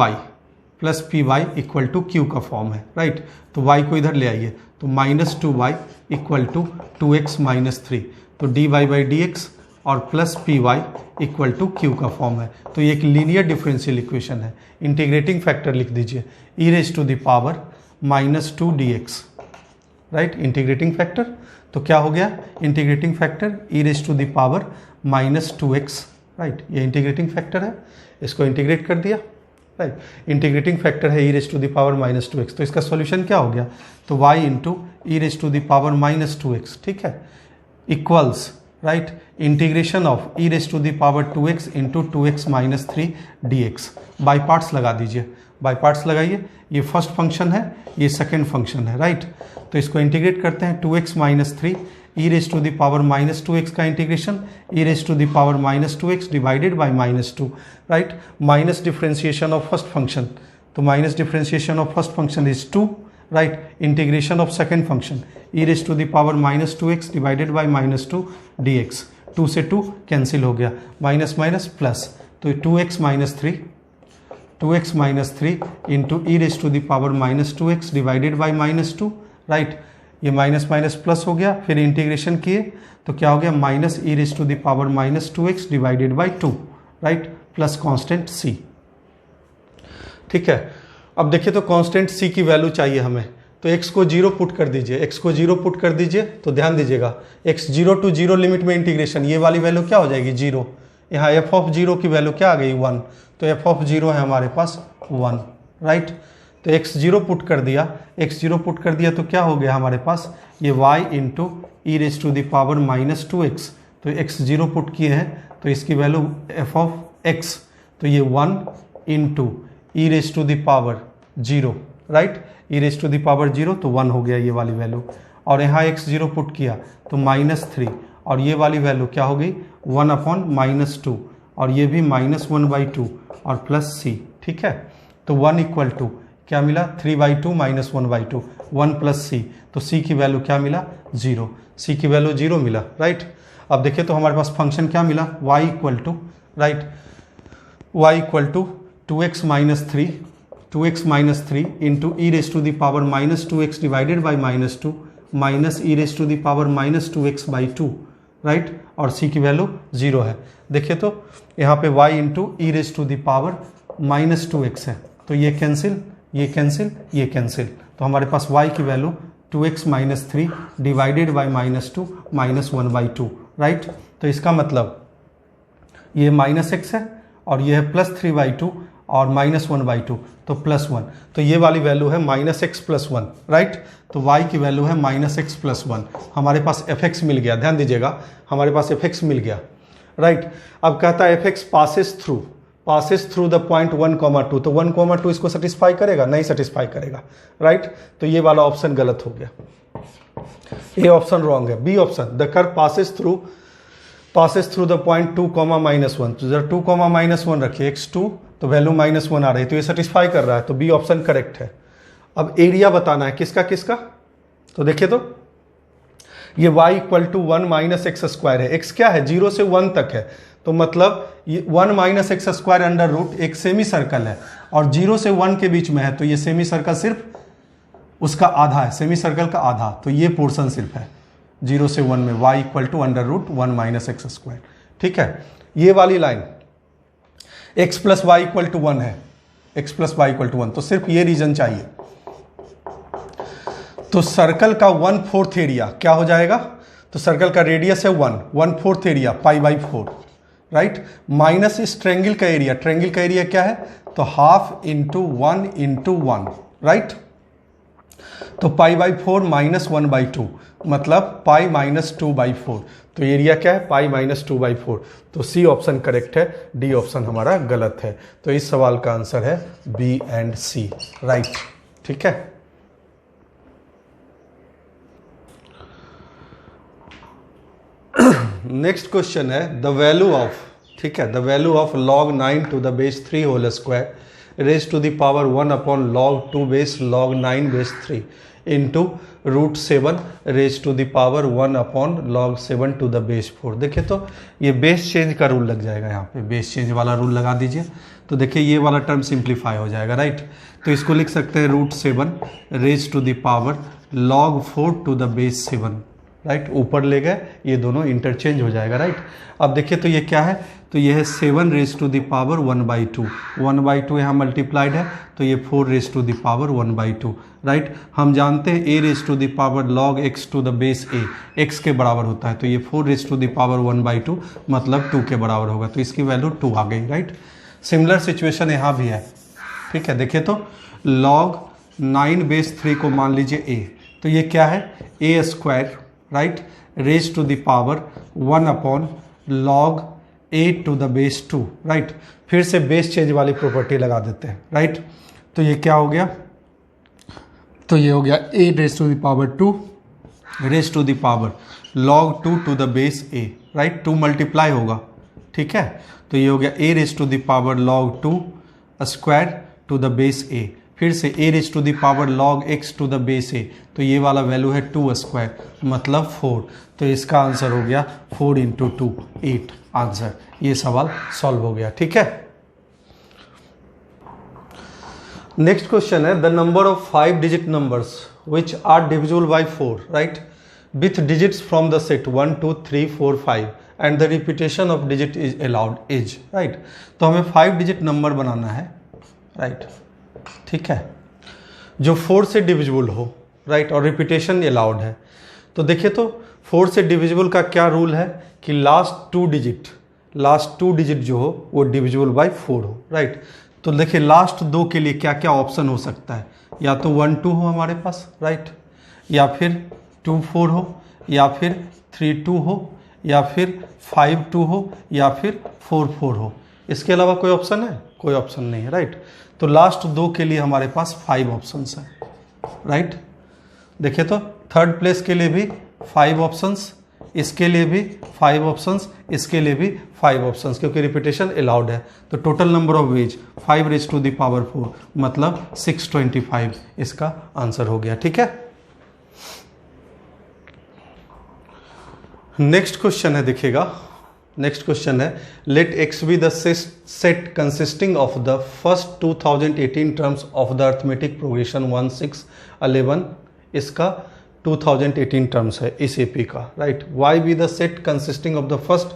y equal to Q का फॉर्म है। राइट, तो y को इधर ले आइए, तो -2y इक्वल टू 2x -3, तो dy बाई डी एक्स और plus P y equal to Q का फॉर्म है। तो ये एक लीनियर डिफरेंशियल इक्वेशन है। इंटीग्रेटिंग फैक्टर लिख दीजिए e raise to the power -2 dx, right, integrating factor. तो क्या हो गया, integrating factor e raise to the power -2x, right, ये इंटीग्रेटिंग फैक्टर है, इसको इंटीग्रेट कर दिया। राइट, इंटीग्रेटिंग फैक्टर है e raise to the power -2x, तो इसका सॉल्यूशन क्या हो गया, तो y into e raise to the power -2x, ठीक है, equals, right, integration of e raise to the power 2x into 2x -3 dx। By parts लगा दीजिए, बाई पार्ट्स लगाइए, ये फर्स्ट फंक्शन है, ये सेकेंड फंक्शन है। राइट, तो इसको इंटीग्रेट करते हैं, 2x -3 e raise to the power -2x का integration e raise to the power -2x divided by -2, right, minus differentiation of first function, तो minus differentiation of first function is 2, right, integration of second function e raise to the power -2x divided by -2 dx। 2 से 2 कैंसिल हो गया, माइनस माइनस प्लस, तो 2x -3 into e raise to the power -2x divided by -2, right, ये माइनस माइनस प्लस हो गया, फिर इंटीग्रेशन किए तो क्या हो गया, minus e raise to the power -2x divided by 2, right, plus constant c। ठीक है, अब देखिए तो कांस्टेंट c की वैल्यू चाहिए हमें, तो x को 0 पुट कर दीजिए, तो ध्यान दीजिएगा, x 0 to 0 लिमिट में इंटीग्रेशन, ये वाली वैल्यू क्या हो जाएगी 0, यहाँ f ऑफ 0 की वैल्यू क्या आ गई 1, तो f ऑफ 0 है हमारे पास 1, राइट, तो x 0 पुट कर दिया, तो क्या हो गया हमारे पास, ये y into e raise to the power -2x, तो x 0 पुट किए हैं, तो इसकी वैल्यू f ऑफ x, तो ये 1 into e raise to the power 0, right, e raise to the power 0, तो 1 हो गया ये वाली वैल्यू, और यहाँ x 0 पुट किया तो -3 और ये वाली वैल्यू क्या हो गई 1/-2 और ये भी -1/2 और प्लस c, ठीक है। तो 1 इक्वल टू क्या मिला 3/2 -1/2 1 प्लस c, तो c की वैल्यू क्या मिला 0, c की वैल्यू 0 मिला, राइट। अब देखिए तो हमारे पास फंक्शन क्या मिला y equal to, right, y equal to 2x - 3 into e⁻² divided by -2 minus e⁻²-2x/2, right, और c की वैल्यू 0 है। देखिए तो यहाँ पे y इंटू e⁻²x है, तो ये कैंसिल, ये कैंसिल, ये कैंसिल, तो हमारे पास y की value 2x - 3 divided by -2 -1/2, right. तो इसका मतलब ये -x है और ये है +3/2 और -1/2, तो +1, तो ये वाली वैल्यू है -x + 1, राइट। तो y की वैल्यू है -x + 1, हमारे पास fx मिल गया, ध्यान दीजिएगा हमारे पास fx मिल गया, राइट। अब कहता है fx passes through the point 1,2, तो 1,2 इसको सेटिस्फाई करेगा, नहीं सेटिस्फाई करेगा, राइट। तो ये वाला ऑप्शन गलत हो गया, ए ऑप्शन रॉन्ग है। B option the curve passes through the point 2,-1, तो जरा 2,-1 रखिए x2, तो वैल्यू -1 आ रही है, तो ये सेटिस्फाई कर रहा है, तो बी ऑप्शन करेक्ट है। अब एरिया बताना है किसका किसका, तो देखिए तो ये y इक्वल टू 1 - x² है, x क्या है 0 से 1 तक है, तो मतलब ये 1 - x² अंडर रूट एक सेमी सर्कल है और 0 से 1 के बीच में है, तो ये सेमी सर्कल सिर्फ उसका आधा है, सेमी सर्कल का आधा, तो ये पोर्शन सिर्फ है 0 से 1 में y equal to under root 1 - x², ठीक है। ये वाली line x + y equal to 1 है, x + y इक्वल टू 1, तो सिर्फ ये रीजन चाहिए। तो सर्कल का 1/4 एरिया क्या हो जाएगा, तो सर्कल का रेडियस है 1/4 एरिया π/4, राइट, माइनस इस ट्रायंगल का एरिया क्या है, तो ½ × 1 × 1, राइट। तो π/4 -1/2 मतलब π - 2/4, तो एरिया क्या है π - 2/4, तो सी ऑप्शन करेक्ट है, डी ऑप्शन हमारा गलत है। तो इस सवाल का आंसर है बी एंड सी, राइट, ठीक है। नेक्स्ट क्वेश्चन है द वैल्यू ऑफ, ठीक है, the value of log 9 to the base 3 whole square raised to the power 1/log 2 base log 9 base 3 into √7 raised to the power 1/log 7 to the base 4। देखिए तो ये बेस चेंज का रूल लग जाएगा, यहाँ पे बेस चेंज वाला रूल लगा दीजिए, तो देखिए ये वाला टर्म सिंप्लीफाई हो जाएगा, राइट। तो इसको लिख सकते हैं √7 raised to the power log 4 to the base 7, right, ऊपर ले गए, ये दोनों इंटरचेंज हो जाएगा, राइट। अब देखिए तो ये क्या है, तो ये है 7 raised to the power 1/2, 1/2 यहाँ मल्टीप्लाइड है, तो ये 4 raised to the power 1/2, right. हम जानते हैं a raised to the power log x to the base a x के बराबर होता है, तो ये 4 raised to the power 1/2 मतलब 2 के बराबर होगा, तो इसकी वैल्यू 2 आ गई, राइट। सिमिलर सिचुएशन यहाँ भी है, ठीक है। देखिए तो log 9 base 3 को मान लीजिए a, तो ये क्या है a², right, raise to the power 1/log 8 to the base 2, right. फिर से बेस चेंज वाली प्रॉपर्टी लगा देते हैं, राइट। तो ये क्या हो गया, तो ये हो गया a raise to the power 2 raise to the power log 2 to the base a, right, 2 multiply होगा, ठीक है। तो ये हो गया a raise to the power log 2² to the base a, फिर से a raise to the power log x to the base a, तो ये वाला वैल्यू है 2² मतलब 4, तो इसका आंसर हो गया 4 × 2 8 आंसर। ये सवाल सॉल्व हो गया, ठीक है। नेक्स्ट क्वेश्चन है the number of 5 digit numbers which are divisible by 4, right, with digits from the set 1 2 3 4 5 and the repetition of digit is allowed is, right. तो हमें 5 डिजिट नंबर बनाना है, राइट, ठीक है, जो 4 से डिविजिबल हो, राइट, और रिपीटेशन अलाउड है। तो देखिए तो 4 से डिविजिबल का क्या रूल है कि लास्ट टू डिजिट जो हो वो डिविजिबल बाय 4 हो, राइट। तो देखिए लास्ट 2 के लिए क्या क्या ऑप्शन हो सकता है, या तो 1 2 हो हमारे पास, राइट, या फिर 2 4 हो, या फिर 3 2 हो, या फिर 5 2 हो, या फिर 4 4 हो। इसके अलावा कोई ऑप्शन है, कोई ऑप्शन नहीं है, राइट। तो लास्ट 2 के लिए हमारे पास 5 ऑप्शंस हैं, राइट। देखिए तो थर्ड प्लेस के लिए भी 5 ऑप्शंस, इसके लिए भी 5 ऑप्शंस, इसके लिए भी 5 ऑप्शंस, क्योंकि रिपीटेशन अलाउड है। तो total number of ways 5 raise to the power 4 मतलब 625 इसका आंसर हो गया। ठीक है, नेक्स्ट क्वेश्चन है, देखिएगा नेक्स्ट क्वेश्चन है, let x be the set consisting of the first 2018 terms of the arithmetic progression 1 6 11, इसका 2018 टर्म्स है इस एपी का, right. y B the set consisting of the first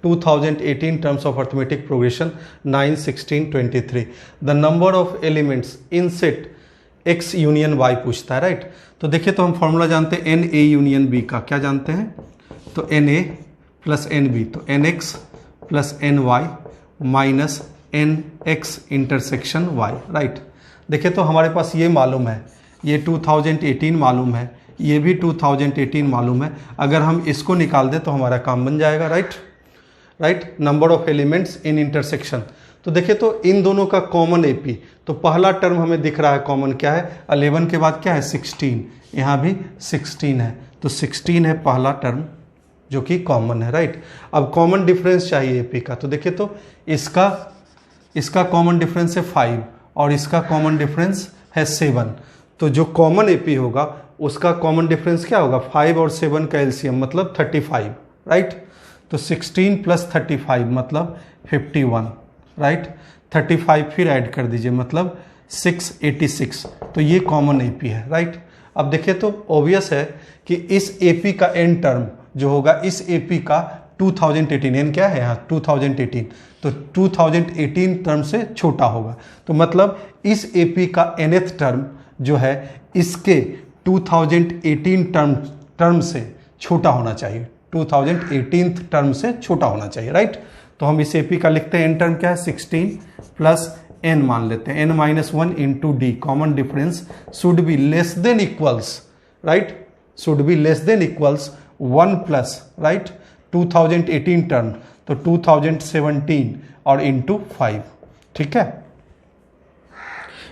2018 terms of arithmetic progression 9 16 23, the number of elements in set x union y पूछता है, राइट। तो देखिए, तो हम फॉर्मूला जानते हैं एन ए यूनियन बी का, क्या जानते हैं, तो n a plus n b, तो n x plus n y minus n x intersection y, right. देखिए, तो हमारे पास ये मालूम है, ये 2018 मालूम है, ये भी 2018 मालूम है, अगर हम इसको निकाल दें तो हमारा काम बन जाएगा, right. Number of elements in intersection, तो देखिए, तो इन दोनों का कॉमन एपी, तो पहला टर्म हमें दिख रहा है कॉमन, क्या है 11 के बाद क्या है 16, यहाँ भी 16 है, तो 16 है पहला टर्म जो कि कॉमन है, राइट। अब कॉमन डिफरेंस चाहिए एपी का, तो देखिए, तो इसका कॉमन डिफरेंस है 5 और इसका कॉमन डिफरेंस है 7, तो जो कॉमन एपी होगा उसका कॉमन डिफरेंस क्या होगा, 5 और 7 का एलसीएम मतलब 35, राइट। तो 16 प्लस 35 मतलब 51, राइट। 35 फिर ऐड कर दीजिए मतलब 686, तो ये कॉमन एपी है, राइट। अब देखिए, तो ऑब्वियस है कि इस एपी का एन टर्म जो होगा, इस एपी का 2018, एन क्या है यहाँ 2018, तो 2018 टर्म से छोटा होगा, तो मतलब इस एपी का nth टर्म जो है इसके 2018 टर्म से छोटा होना चाहिए, 2018 टर्म से छोटा होना चाहिए, राइट। तो हम इस एपी का लिखते हैं, एन टर्म क्या है 16 प्लस एन मान लेते हैं, n minus 1 into D, common difference should be less than equals, right, should be less than equals 1 plus, right, 2018 term, तो 2017 और इंटू 5, ठीक है।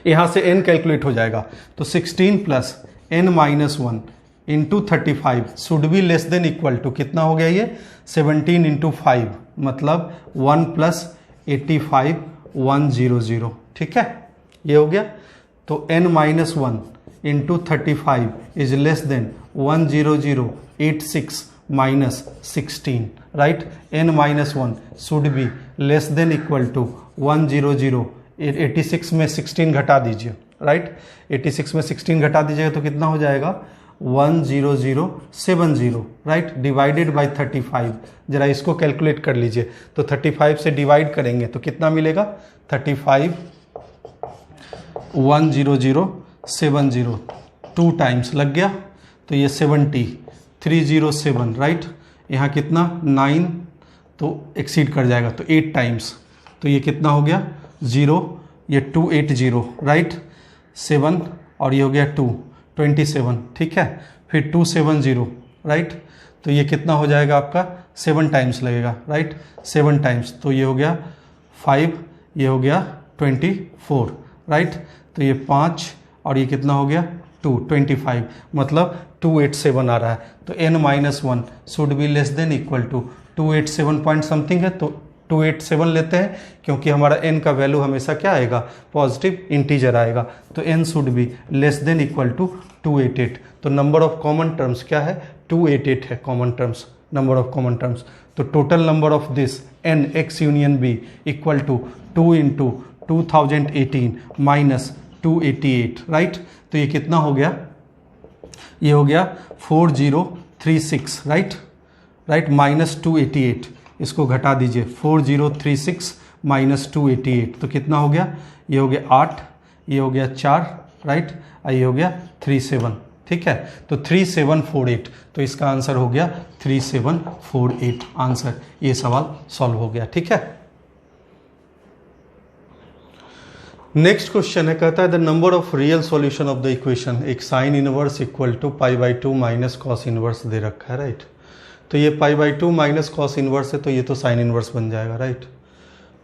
यहां से n कैलकुलेट हो जाएगा, तो 16 plus n minus 1 into 35 should be less than equal to कितना हो गया, ये 17 इंटू 5 मतलब 1 प्लस 85 100, ठीक है, ये हो गया। तो n minus 1 into 35 is less than 10086 minus 16, right. n minus 1 should be less than equal to 100, 86 में 16 घटा दीजिए, राइट, 86 में 16 घटा दीजिएगा तो कितना हो जाएगा 10070, राइट, डिवाइडेड बाय 35, जरा इसको कैलकुलेट कर लीजिए, तो 35 से डिवाइड करेंगे तो कितना मिलेगा 35 10070, 2 टाइम्स लग गया, तो ये 70 307, राइट, यहाँ कितना 9, तो एक्सीड कर जाएगा, तो 8 टाइम्स, तो ये कितना हो गया 0, ये 280, राइट, 7 और ये हो गया 27, ठीक है, फिर 270, राइट, तो ये कितना हो जाएगा आपका 7 टाइम्स लगेगा, राइट, 7 टाइम्स, तो ये हो गया 5, ये हो गया 24, राइट, तो ये 5 और ये कितना हो गया 25, मतलब 287 आ रहा है, तो n minus 1 should be less than equal to 287 point something है, तो 287 लेते हैं क्योंकि हमारा n का वैल्यू हमेशा क्या आएगा, पॉजिटिव इंटीजर आएगा, तो n should be less than equal to 288, तो नंबर ऑफ कॉमन टर्म्स क्या है 288 है common terms, number of common terms, तो total number of this n x union b equal to 2 into 2018 माइनस 288, राइट, तो ये कितना हो गया, ये हो गया 4036, राइट, माइनस 288, इसको घटा दीजिए 4036 माइनस 288, तो कितना हो गया, ये हो गया 8, ये हो गया 4, राइट, ये हो गया 37, ठीक है, तो 3748, तो इसका आंसर हो गया 3748 आंसर, ये सवाल सॉल्व हो गया, ठीक है। नेक्स्ट क्वेश्चन है, कहता है the number of real solution of the equation, एक sine inverse equal to π/2 minus cos inverse दे रखा है, राइट, तो ये π/2 माइनस कॉस इनवर्स है, तो ये तो साइन इनवर्स बन जाएगा, राइट।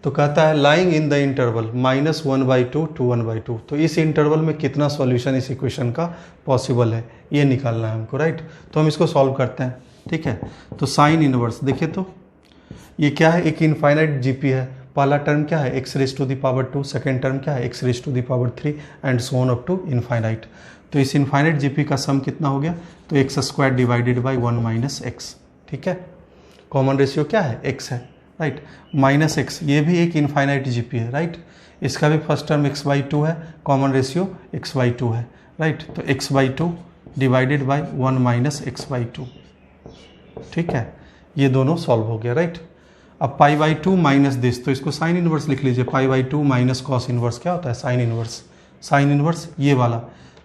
तो कहता है lying in the interval -1/2 to 1/2, तो इस इंटरवल में कितना सॉल्यूशन इस इक्वेशन का पॉसिबल है, ये निकालना है हमको, राइट। तो हम इसको सॉल्व करते हैं, ठीक है। तो साइन इनवर्स देखिए तो ये क्या है, एक इनफाइनाइट जीपी है। पहला टर्म क्या है, x raise to the power 2, second term क्या है, x raise to the power 3 and so on up to infinite. तो इस इनफाइनाइट जीपी का सम कितना हो गया, तो x square divided by 1 minus x. ठीक है, कॉमन रेशियो क्या है, एक्स है, राइट, माइनस एक्स। ये भी एक इनफाइनाइट जीपी है, राइट। इसका भी फर्स्ट टर्म एक्स बाई 2 है, कॉमन रेशियो एक्स बाई 2 है, राइट। तो x by 2 divided by 1 minus x by 2। ठीक है, ये दोनों सॉल्व हो गया, राइट। अब पाई बाई 2 माइनस दिस, तो इसको साइन इनवर्स लिख लीजिए। Pi by 2 minus cos inverse क्या होता है, साइन इनवर्स। साइन इनवर्स ये वाला,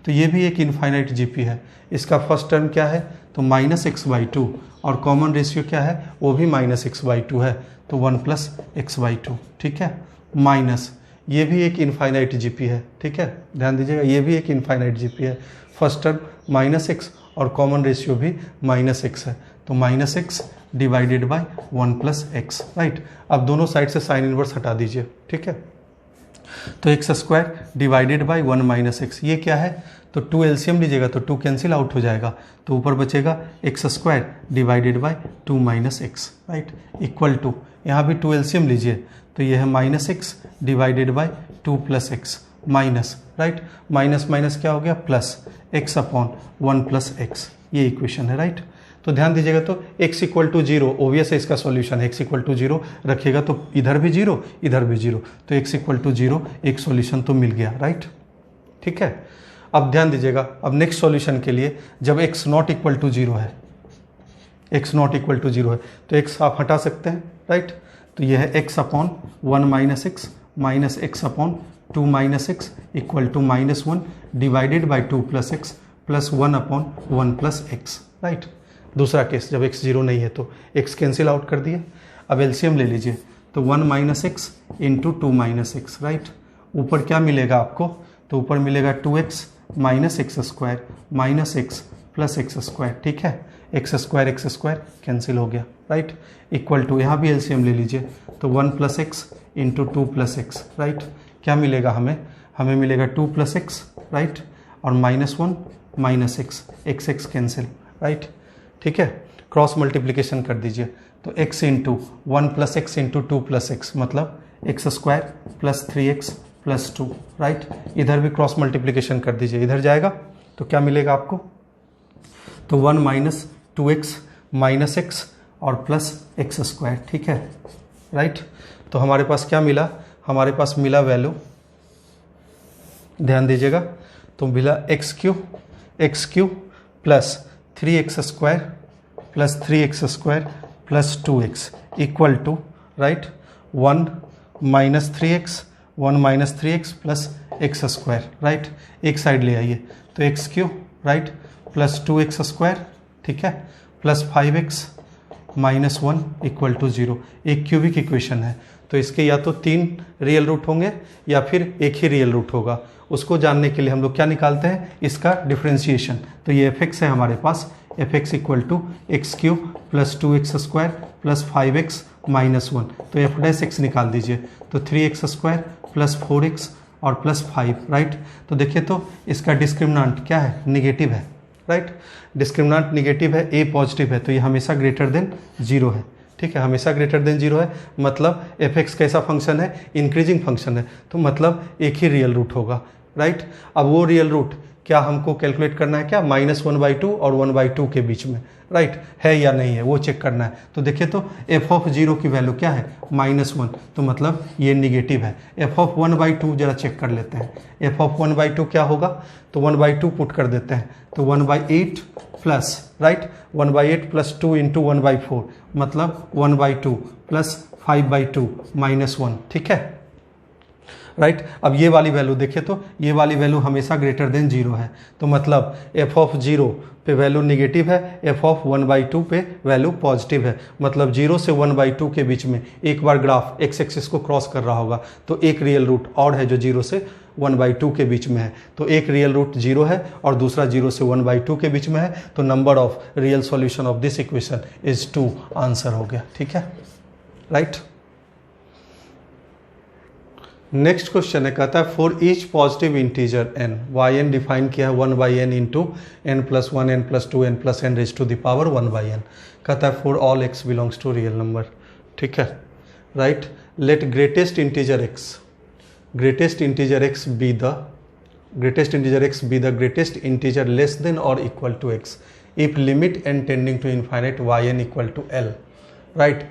तो ये भी एक इनफाइनाइट जीपी है। इसका फर्स्ट टर्म क्या है, तो माइनस एक्स बाई 2, और कॉमन रेशियो क्या है, वो भी माइनस एक्स बाई 2 है, तो 1 प्लस एक्स बाई 2। ठीक है, माइनस ये भी एक इनफाइनाइट जीपी है। ठीक है, ध्यान दीजिएगा, ये भी एक इनफाइनाइट जीपी है। फर्स्ट टर्म माइनस एक्स और कॉमन रेशियो भी माइनस एक्स है, तो minus x divided by 1 plus x, right. अब दोनों साइड से साइन इनवर्स हटा दीजिए। ठीक है, तो x square divided by 1 minus x, ये क्या है, तो 2 एलसीएम लीजिएगा तो 2 कैंसिल आउट हो जाएगा, तो ऊपर बचेगा x square divided by 2 minus x, right, equal to, यहाँ भी 2 एलसीएम लीजिए तो ये है minus x divided by 2 plus x, minus, right, minus minus क्या हो गया, plus x upon 1 plus x, ये इक्वेशन है, राइट। तो ध्यान दीजिएगा, तो x इक्वल टू 0 ओबियस है, इसका सॉल्यूशन है। x इक्वल टू 0 रखिएगा तो इधर भी 0 इधर भी 0, तो x इक्वल टू 0 एक सॉल्यूशन तो मिल गया, राइट। ठीक है, अब ध्यान दीजिएगा, अब नेक्स्ट सॉल्यूशन के लिए जब x नॉट इक्वल टू 0 है, x नॉट इक्वल टू 0 है, तो x आप हटा सकते हैं, राइट। तो यह है x upon 1 minus x minus x upon 2 minus x equal to minus 1 divided by 2 plus x plus 1 upon 1 plus x, right. दूसरा केस जब x 0 नहीं है तो x कैंसिल आउट कर दिए। अब एलसीएम ले लीजिए, तो 1 minus x into 2 minus x, right. ऊपर क्या मिलेगा आपको, तो ऊपर मिलेगा 2x minus x square minus x plus x square. ठीक है, एक्स स्क्वायर कैंसिल हो गया, राइट, इक्वल टू, यहाँ भी एलसीएम ले लीजिए, तो 1 plus x into 2 plus x, right. क्या मिलेगा हमें मिलेगा 2 प्लस एक्स, राइट, और minus 1 minus x x cancel, right. ठीक है, क्रॉस मल्टीप्लिकेशन कर दीजिए, तो x into 1 plus x into 2 plus x मतलब x square plus 3x plus 2, right. इधर भी क्रॉस मल्टीप्लिकेशन कर दीजिए, इधर जाएगा तो क्या मिलेगा आपको, तो 1 माइनस 2x माइनस एक्स और प्लस एक्स स्क्वायर। ठीक है, राइट। तो हमारे पास क्या मिला, हमारे पास मिला वैल्यू, ध्यान दीजिएगा, तो मिला x cube plus 3x square plus 3x square plus 2x equal to, right, 1 minus 3x plus x square, right. एक साइड ले आइए, तो x cube, right, plus 2x square, ठीक है, plus 5x minus 1 equal to 0। एक क्यूबिक इक्वेशन है, तो इसके या तो 3 रियल रूट होंगे या फिर एक ही रियल रूट होगा। उसको जानने के लिए हम लोग क्या निकालते हैं, इसका डिफ्रेंशिएशन। तो ये fx है हमारे पास, fx equal to x cube plus 2x square plus 5x minus 1, तो f डैश x निकाल दीजिए, तो 3x स्क्वायर प्लस 4x और प्लस 5, राइट। तो देखिए, तो इसका डिस्क्रिमिनेंट क्या है, निगेटिव है, राइट। डिस्क्रिमिनेंट निगेटिव है, a पॉजिटिव है, तो ये हमेशा ग्रेटर देन 0 है। ठीक है, हमेशा ग्रेटर देन 0 है, मतलब fx कैसा फंक्शन है, इंक्रीजिंग फंक्शन है, तो मतलब एक ही रियल रूट होगा, राइट। अब वो रियल रूट क्या हमको कैलकुलेट करना है, क्या -1/2 और 1/2 के बीच में, राइट, है या नहीं है वो चेक करना है। तो देखिए, तो f ऑफ 0 की वैल्यू क्या है, -1, तो मतलब ये निगेटिव है। f ऑफ 1/2 जरा चेक कर लेते हैं, f ऑफ 1/2 क्या होगा, तो 1/2 पुट कर देते हैं, तो 1/8 प्लस, राइट, 1/8 प्लस 2 इंटू 1/4 मतलब 1/2 प्लस 5/2 माइनस 1। ठीक है, राइट। अब ये वाली वैल्यू देखिए, तो ये वाली वैल्यू हमेशा ग्रेटर देन 0 है, तो मतलब f ऑफ 0 पे वैल्यू निगेटिव है, f ऑफ 1/2 पे वैल्यू पॉजिटिव है, मतलब 0 से 1/2 के बीच में एक बार ग्राफ x एक्सिस को क्रॉस कर रहा होगा, तो एक रियल रूट और है जो 0 से 1/2 के बीच में है, तो एक रियल रूट 0 है और दूसरा 0 से 1/2 के बीच में है, तो number of real solution of this equation is 2, answer हो गया। ठीक है, राइट। नेक्स्ट क्वेश्चन है, कहता है for each positive integer n, y n define किया है 1/n into n plus 1 n plus 2 n plus n raise to the power 1/n। कहता है for all x belongs to real number, ठीक है, right. Let greatest integer x be the greatest integer less than और equal to x if limit n tending to infinite yn equal to l, right,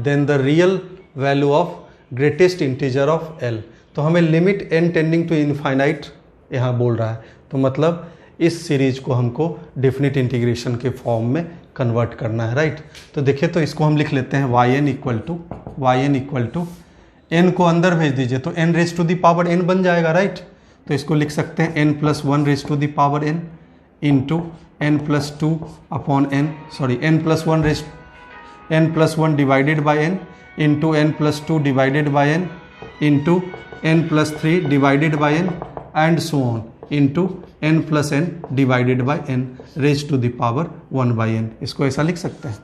then the real value of greatest integer of l। तो हमें limit n tending to infinite यहाँ बोल रहा है, तो मतलब इस सीरीज को हमको डेफिनेट इंटीग्रेशन के फॉर्म में कन्वर्ट करना है, राइट। तो देखिए, तो इसको हम लिख लेते हैं yn इक्वल टू n को अंदर भेज दीजिए तो n raise to the power n बन जाएगा, राइट। तो इसको लिख सकते हैं n plus 1 raise to the power n into n plus 2 upon n, sorry n plus 1 divided by n into n plus 2 divided by n into n plus 3 divided by n and so on into n plus n divided by n raise to the power 1/n। इसको ऐसा लिख सकते हैं,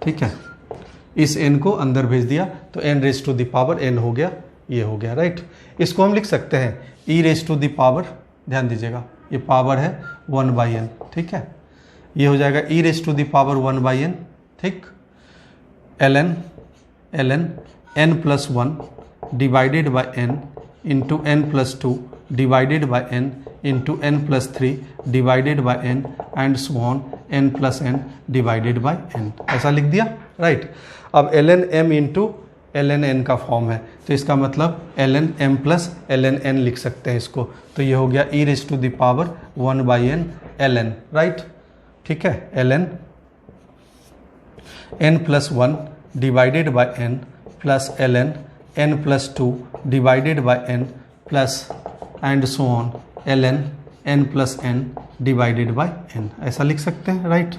ठीक है। इस n को अंदर भेज दिया तो n raise to the power n हो गया, ये हो गया, राइट। इसको हम लिख सकते हैं e raise to the power, ध्यान दीजिएगा ये पावर है 1/n, ठीक है। ये हो जाएगा e raise to the power 1/n, ठीक। ln n plus 1 divided by n into n plus 2 divided by n into n plus 3 divided by n and so on n plus n divided by n, ऐसा लिख दिया, राइट। अब ln m into ln n का फॉर्म है, तो इसका मतलब ln m plus ln n लिख सकते हैं इसको। तो ये हो गया e raise to the power 1/n ln, right, ठीक है। ln n plus 1 divided by n plus ln n plus 2 divided by n plus and so on ln n plus n divided by n, ऐसा लिख सकते हैं, राइट,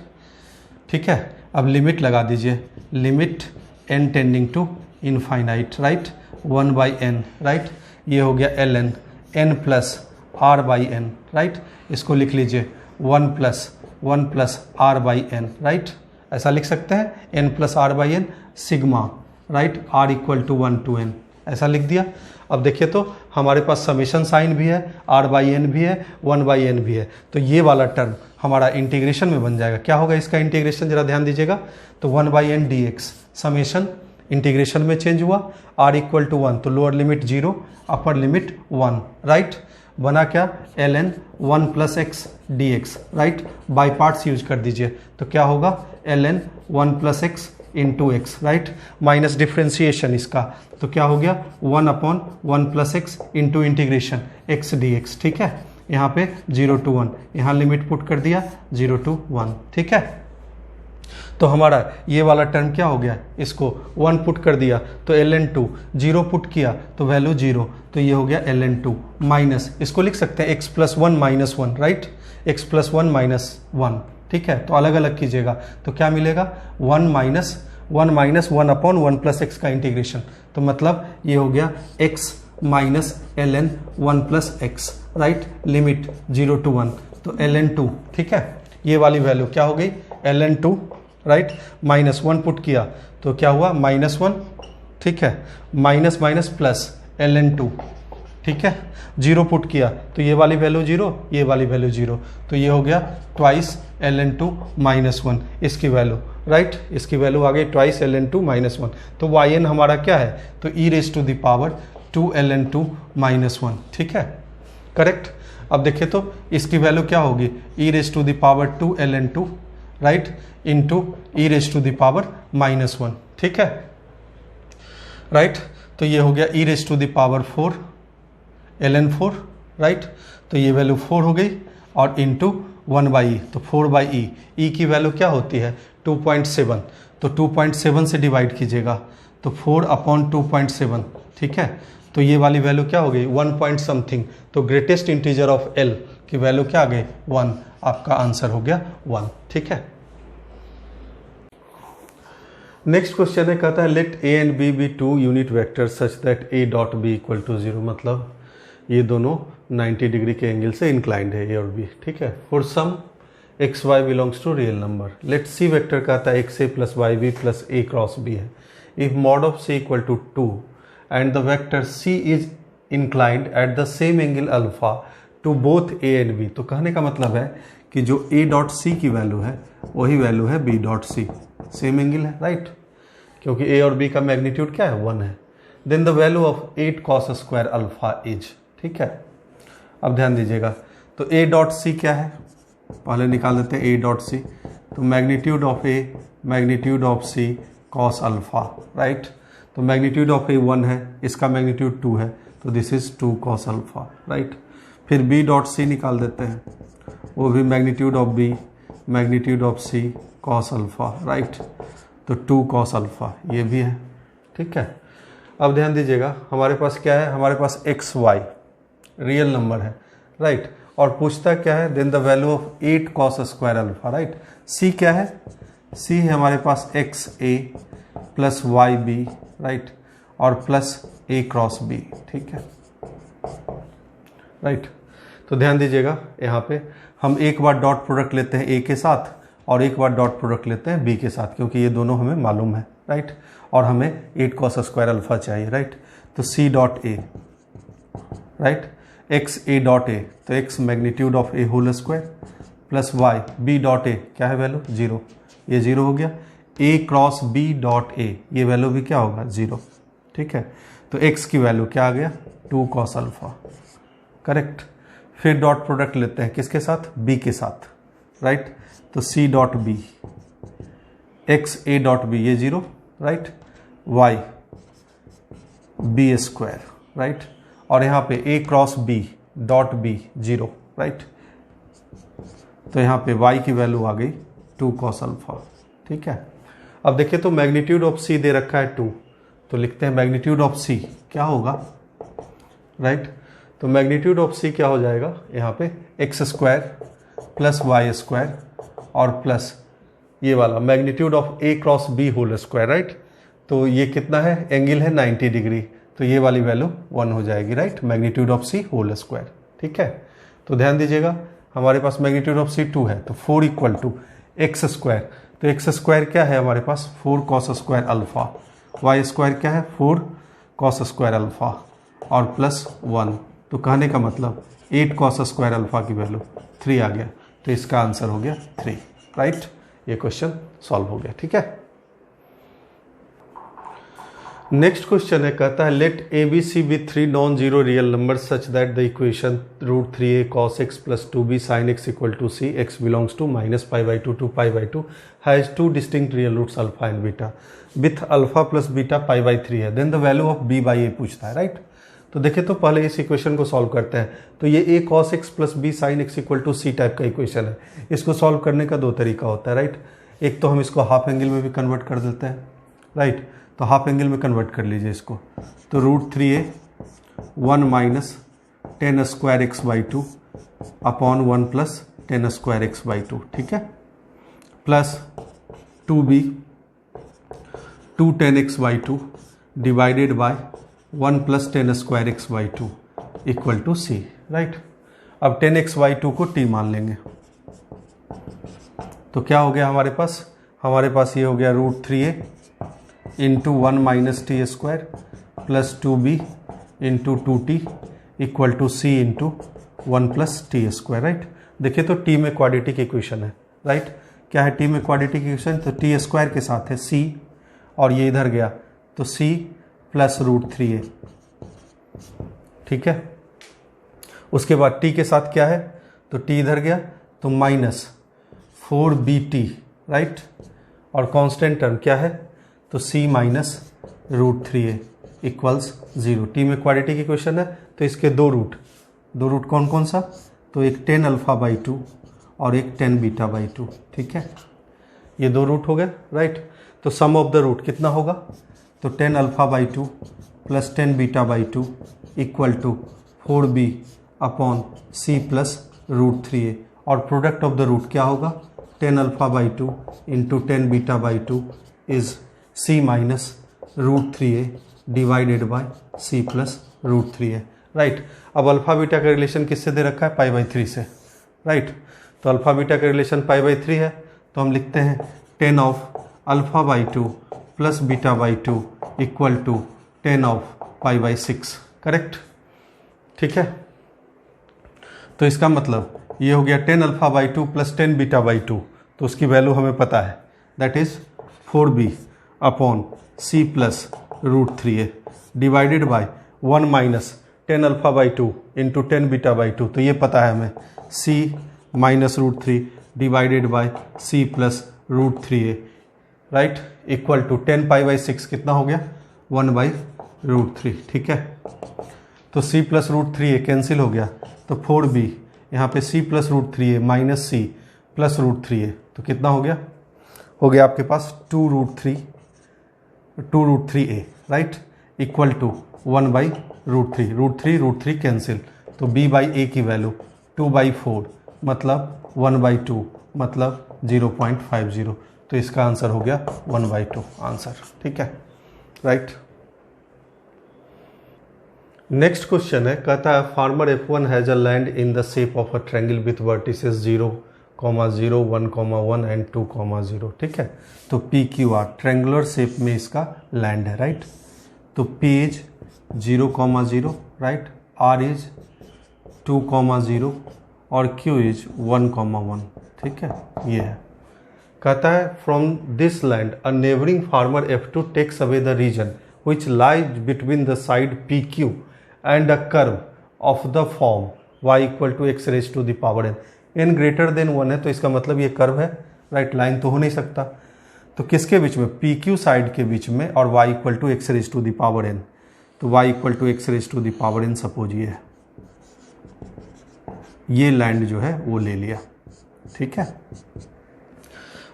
ठीक है। अब लिमिट लगा दीजिए, limit n tending to infinite, right, 1/n, right. ये हो गया ln n plus r/n, right. इसको लिख लीजिए 1 प्लस r/n, राइट, ऐसा लिख सकते हैं n plus r/n sigma, right, r equal to 1 to n, ऐसा लिख दिया। अब देखिए तो हमारे पास समेशन साइन भी है, r/n भी है, 1/n भी है, तो ये वाला टर्म हमारा इंटीग्रेशन में बन जाएगा। क्या होगा इसका इंटीग्रेशन, जरा ध्यान दीजिएगा, तो 1/n dx समेशन इंटीग्रेशन में चेंज हुआ, r इक्वल टू 1 तो लोअर लिमिट 0 अपर लिमिट 1, राइट। बना क्या, ln 1 plus x dx, right, by parts use कर दीजिए, तो क्या होगा ln 1 plus x into x, right, minus differentiation इसका, तो क्या हो गया 1 upon 1 plus x into integration x dx, ठीक है। यहाँ पे 0 to 1, यहाँ लिमिट पुट कर दिया 0 to 1, ठीक है। तो हमारा ये वाला टर्म क्या हो गया, इसको 1 पुट कर दिया तो ln 2, 0 पुट किया तो वैल्यू 0, तो ये हो गया ln 2 माइनस, इसको लिख सकते हैं x plus 1 minus 1, right, x plus 1 minus 1, ठीक है। तो अलग अलग कीजिएगा तो क्या मिलेगा 1 माइनस 1 अपॉन 1 प्लस एक्स का इंटीग्रेशन, तो मतलब ये हो गया x minus ln 1 plus x, right, limit 0 to 1, तो ln 2, ठीक है। ये वाली वैल्यू क्या हो गई ln 2, राइट, माइनस 1 पुट किया तो क्या हुआ -1, ठीक है, माइनस माइनस प्लस ln 2, ठीक है, 0 पुट किया तो ये वाली वैल्यू 0, ये वाली वैल्यू 0, तो ये हो गया ट्वाइस ln 2 -1 इसकी वैल्यू, राइट, इसकी वैल्यू आ गई ट्वाइस ln 2 -1, तो yn हमारा क्या है, तो e raise to the power 2 ln 2 -1, ठीक है, करेक्ट। अब देखिए तो इसकी वैल्यू क्या होगी e raise to the power 2 ln 2, right, into e raise to the power -1, ठीक है, राइट। तो ये हो गया e raise to the power 4 ln 4, right, तो ये वैल्यू 4 हो गई और इंटू 1/e, तो 4/e, e की वैल्यू क्या होती है 2.7, तो 2.7 से डिवाइड कीजिएगा तो 4 अपॉन 2.7, ठीक है। तो ये वाली वैल्यू क्या हो गई 1 पॉइंट समथिंग, तो ग्रेटेस्ट इंटीजर ऑफ l की वैल्यू क्या आ गई 1, आपका आंसर हो गया 1, ठीक है। नेक्स्ट क्वेश्चन है, कहता है let a and b be 2 unit vector such that a dot b equal to 0, मतलब ये दोनों 90 डिग्री के एंगल से इंक्लाइंड है a और b, ठीक है। For some x y belongs to real number, let c vector कहता है x a plus y b plus a cross b है। If mod of c equal to 2 and the vector c is inclined at the same angle alpha to both a and b. तो कहने का मतलब है कि जो ए डॉट सी की वैल्यू है वही वैल्यू है b dot c, same angle है, राइट, क्योंकि ए और बी का मैग्नीट्यूड क्या है 1 है। Then the value of 8 cos square alpha is, ठीक है। अब ध्यान दीजिएगा, तो ए डॉट सी क्या है, पहले निकाल देते हैं ए डॉट सी। तो magnitude of a, magnitude of c cos alpha, right. तो मैग्नीट्यूड ऑफ ए 1 है, इसका मैग्नीट्यूड 2 है, तो this is 2 cos alpha, right. फिर बी डॉट सी निकाल देते हैं, वो भी magnitude of b, magnitude of c cos alpha, right. तो 2 cos अल्फा ये भी है, ठीक है। अब ध्यान दीजिएगा, हमारे पास क्या है, हमारे पास एक्स वाई रियल नंबर है, राइट। और पूछता क्या है, then the value of 8 cos square alpha, right. सी क्या है, सी है हमारे पास x a plus y B, right, और प्लस ए क्रॉस बी, ठीक है, राइट। तो ध्यान दीजिएगा, यहाँ पे हम एक बार डॉट प्रोडक्ट लेते हैं ए के साथ और एक बार डॉट प्रोडक्ट लेते हैं बी के साथ, क्योंकि ये दोनों हमें मालूम है, राइट। और हमें 8 cos स्क्वायर अल्फा चाहिए, राइट। तो c dot a, right, x a dot a, तो x magnitude of a whole square plus y b dot a क्या है वैल्यू 0, ये 0 हो गया। A cross b dot a, ये वैल्यू भी क्या होगा 0, ठीक है। तो एक्स की वैल्यू क्या आ गया 2 cos अल्फा, करेक्ट। फिर डॉट प्रोडक्ट लेते हैं किसके साथ, बी के साथ, राइट। तो c dot b, x a dot b ये 0, right, y b square, right, और यहाँ पे a cross b dot b 0, right. तो यहाँ पे y की वैल्यू आ गई 2 cos अल्फा, ठीक है। अब देखिए, तो मैग्नीट्यूड ऑफ c दे रखा है 2, तो लिखते हैं मैग्नीट्यूड ऑफ c क्या होगा, राइट। तो मैग्नीट्यूड ऑफ c क्या हो जाएगा, यहाँ पे x square plus y square और प्लस ये वाला magnitude of a cross b whole square, right. तो ये कितना है, एंगल है 90 डिग्री, तो ये वाली वैल्यू 1 हो जाएगी, right, magnitude of c whole square, ठीक है। तो ध्यान दीजिएगा, हमारे पास मैग्नीट्यूड ऑफ सी 2 है, तो 4 इक्वल टू एक्स स्क्वायर, तो एक्स स्क्वायर क्या है हमारे पास 4 cos square alpha, y square क्या है 4 cos स्क्वायर अल्फा और प्लस 1। तो कहने का मतलब 8 cos स्क्वायर अल्फा की वैल्यू 3 आ गया, तो इसका आंसर हो गया 3, राइट। ये क्वेश्चन सॉल्व हो गया, ठीक है। नेक्स्ट क्वेश्चन है, कहता है let a b c be 3 non zero real number such that the equation √3a cos x plus 2b sin x equal to c, x belongs to -π/2 to π/2 has 2 distinct real roots alpha and beta with alpha plus beta π/3 है, then the value of b by a पूछता है, राइट। तो देखिए, तो पहले इस इक्वेशन को सॉल्व करते हैं। तो ये a cos x plus b sin x equal to c type का इक्वेशन है। इसको सॉल्व करने का 2 तरीका होता है, राइट। एक तो हम इसको हाफ एंगल में भी कन्वर्ट कर देते हैं, राइट। तो हाफ एंगल में कन्वर्ट कर लीजिए इसको, तो √3a 1 minus 10 square x/2 upon 1 plus 10 square x/2, ठीक है, plus 2b 2 10 x/2 divided by 1 plus 10 square x/2 equal to c, right. अब 10 x/2 को t मान लेंगे, तो क्या हो गया हमारे पास ये हो गया √3a into 1 minus t square plus 2b into 2t equal to c into 1 plus t square, right. देखिए, तो t में क्वाड्रेटिक इक्वेशन है, राइट। क्या है t में क्वाड्रेटिक इक्वेशन, तो टी स्क्वायर के साथ है c और ये इधर गया तो c प्लस √3a, ठीक है। उसके बाद t के साथ क्या है, तो t इधर गया तो माइनस 4bt, राइट, और कांस्टेंट टर्म क्या है, तो c minus √3a equals 0। T में क्वाड्रेटिक इक्वेशन है, तो इसके दो रूट कौन कौन सा, तो एक 10 अल्फा/2 और एक 10 बीटा/2, ठीक है। ये 2 रूट हो गए, राइट। तो सम ऑफ द रूट कितना होगा, तो 10 alpha plus 10 beta equal to 4b upon c plus √3a, और प्रोडक्ट ऑफ द रूट क्या होगा, 10 alpha into 10 beta is c minus √3a divided by c plus √3a, right. अब अल्फा बीटा का रिलेशन किससे दे रखा है, π/3 से, राइट। तो अल्फा बीटा का रिलेशन π/3 है, तो हम लिखते हैं 10 of alpha plus beta equal to 10 of 10π/6, correct. ठीक है, तो इसका मतलब ये हो गया 10α/2 प्लस 10β/2, तो उसकी वैल्यू हमें पता है, that is 4b/c plus √3a divided by 1 minus 10α/2 into 10β/2, तो ये पता है हमें c minus √3 divided by c plus √3a, right, equal to 10π/6 कितना हो गया 1/√3। ठीक है, तो c प्लस √3a कैंसिल हो गया, तो 4b यहाँ पे c plus √3a minus c plus √3a, तो कितना हो गया आपके पास 2√3a, right, equal to 1/√3, √3 cancel, तो b/a की वैल्यू 2/4 मतलब 1/2 मतलब 0.50, तो इसका आंसर हो गया 1/2 आंसर। ठीक है, राइट। नेक्स्ट क्वेश्चन है, कहता है farmer F1 has a land in the shape of a triangle with vertices 0, 0, 1, 1 and 2, 0। ठीक है, तो PQR ट्रायंगुलर शेप में इसका लैंड है, राइट, तो P is 0, 0, right, R is 2, 0 और Q इज 1, 1। ठीक है, ये है। कहता है from this land a neighbouring farmer F2 takes away the region which lies between the side PQ and a curve of the form y equal to x raise to the power n, n greater than 1 है, तो इसका मतलब ये कर्व है, राइट, लाइन तो हो नहीं सकता, तो किसके बीच में, PQ साइड के बीच में, और y equal to x raise to the power n, तो y equal to x raise to the power n suppose ये लैंड जो है वो ले लिया। ठीक है,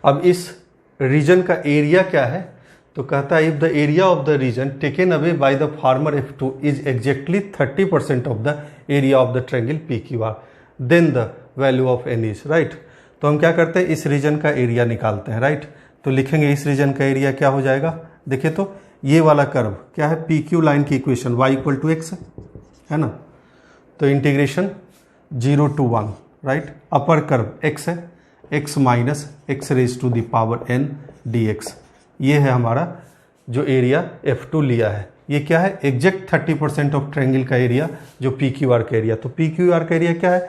अब इस रीजन का एरिया क्या है, तो कहता है if the area of the region taken away by the farmer F2 is exactly 30% of the area of the triangle PQR then the value of n is, right. तो हम क्या करते हैं, इस रीजन का एरिया निकालते हैं, राइट, तो लिखेंगे इस रीजन का एरिया क्या हो जाएगा, देखिए तो ये वाला कर्व क्या है, PQ लाइन की equation y equal to x है ना, तो integration 0 to 1, right, upper curve x है, x minus x raise to the power n dx, ये है हमारा जो एरिया F2 लिया है, ये क्या है, एग्जैक्ट 30% ऑफ ट्रायंगल का एरिया जो PQR का एरिया, तो PQR का एरिया क्या है,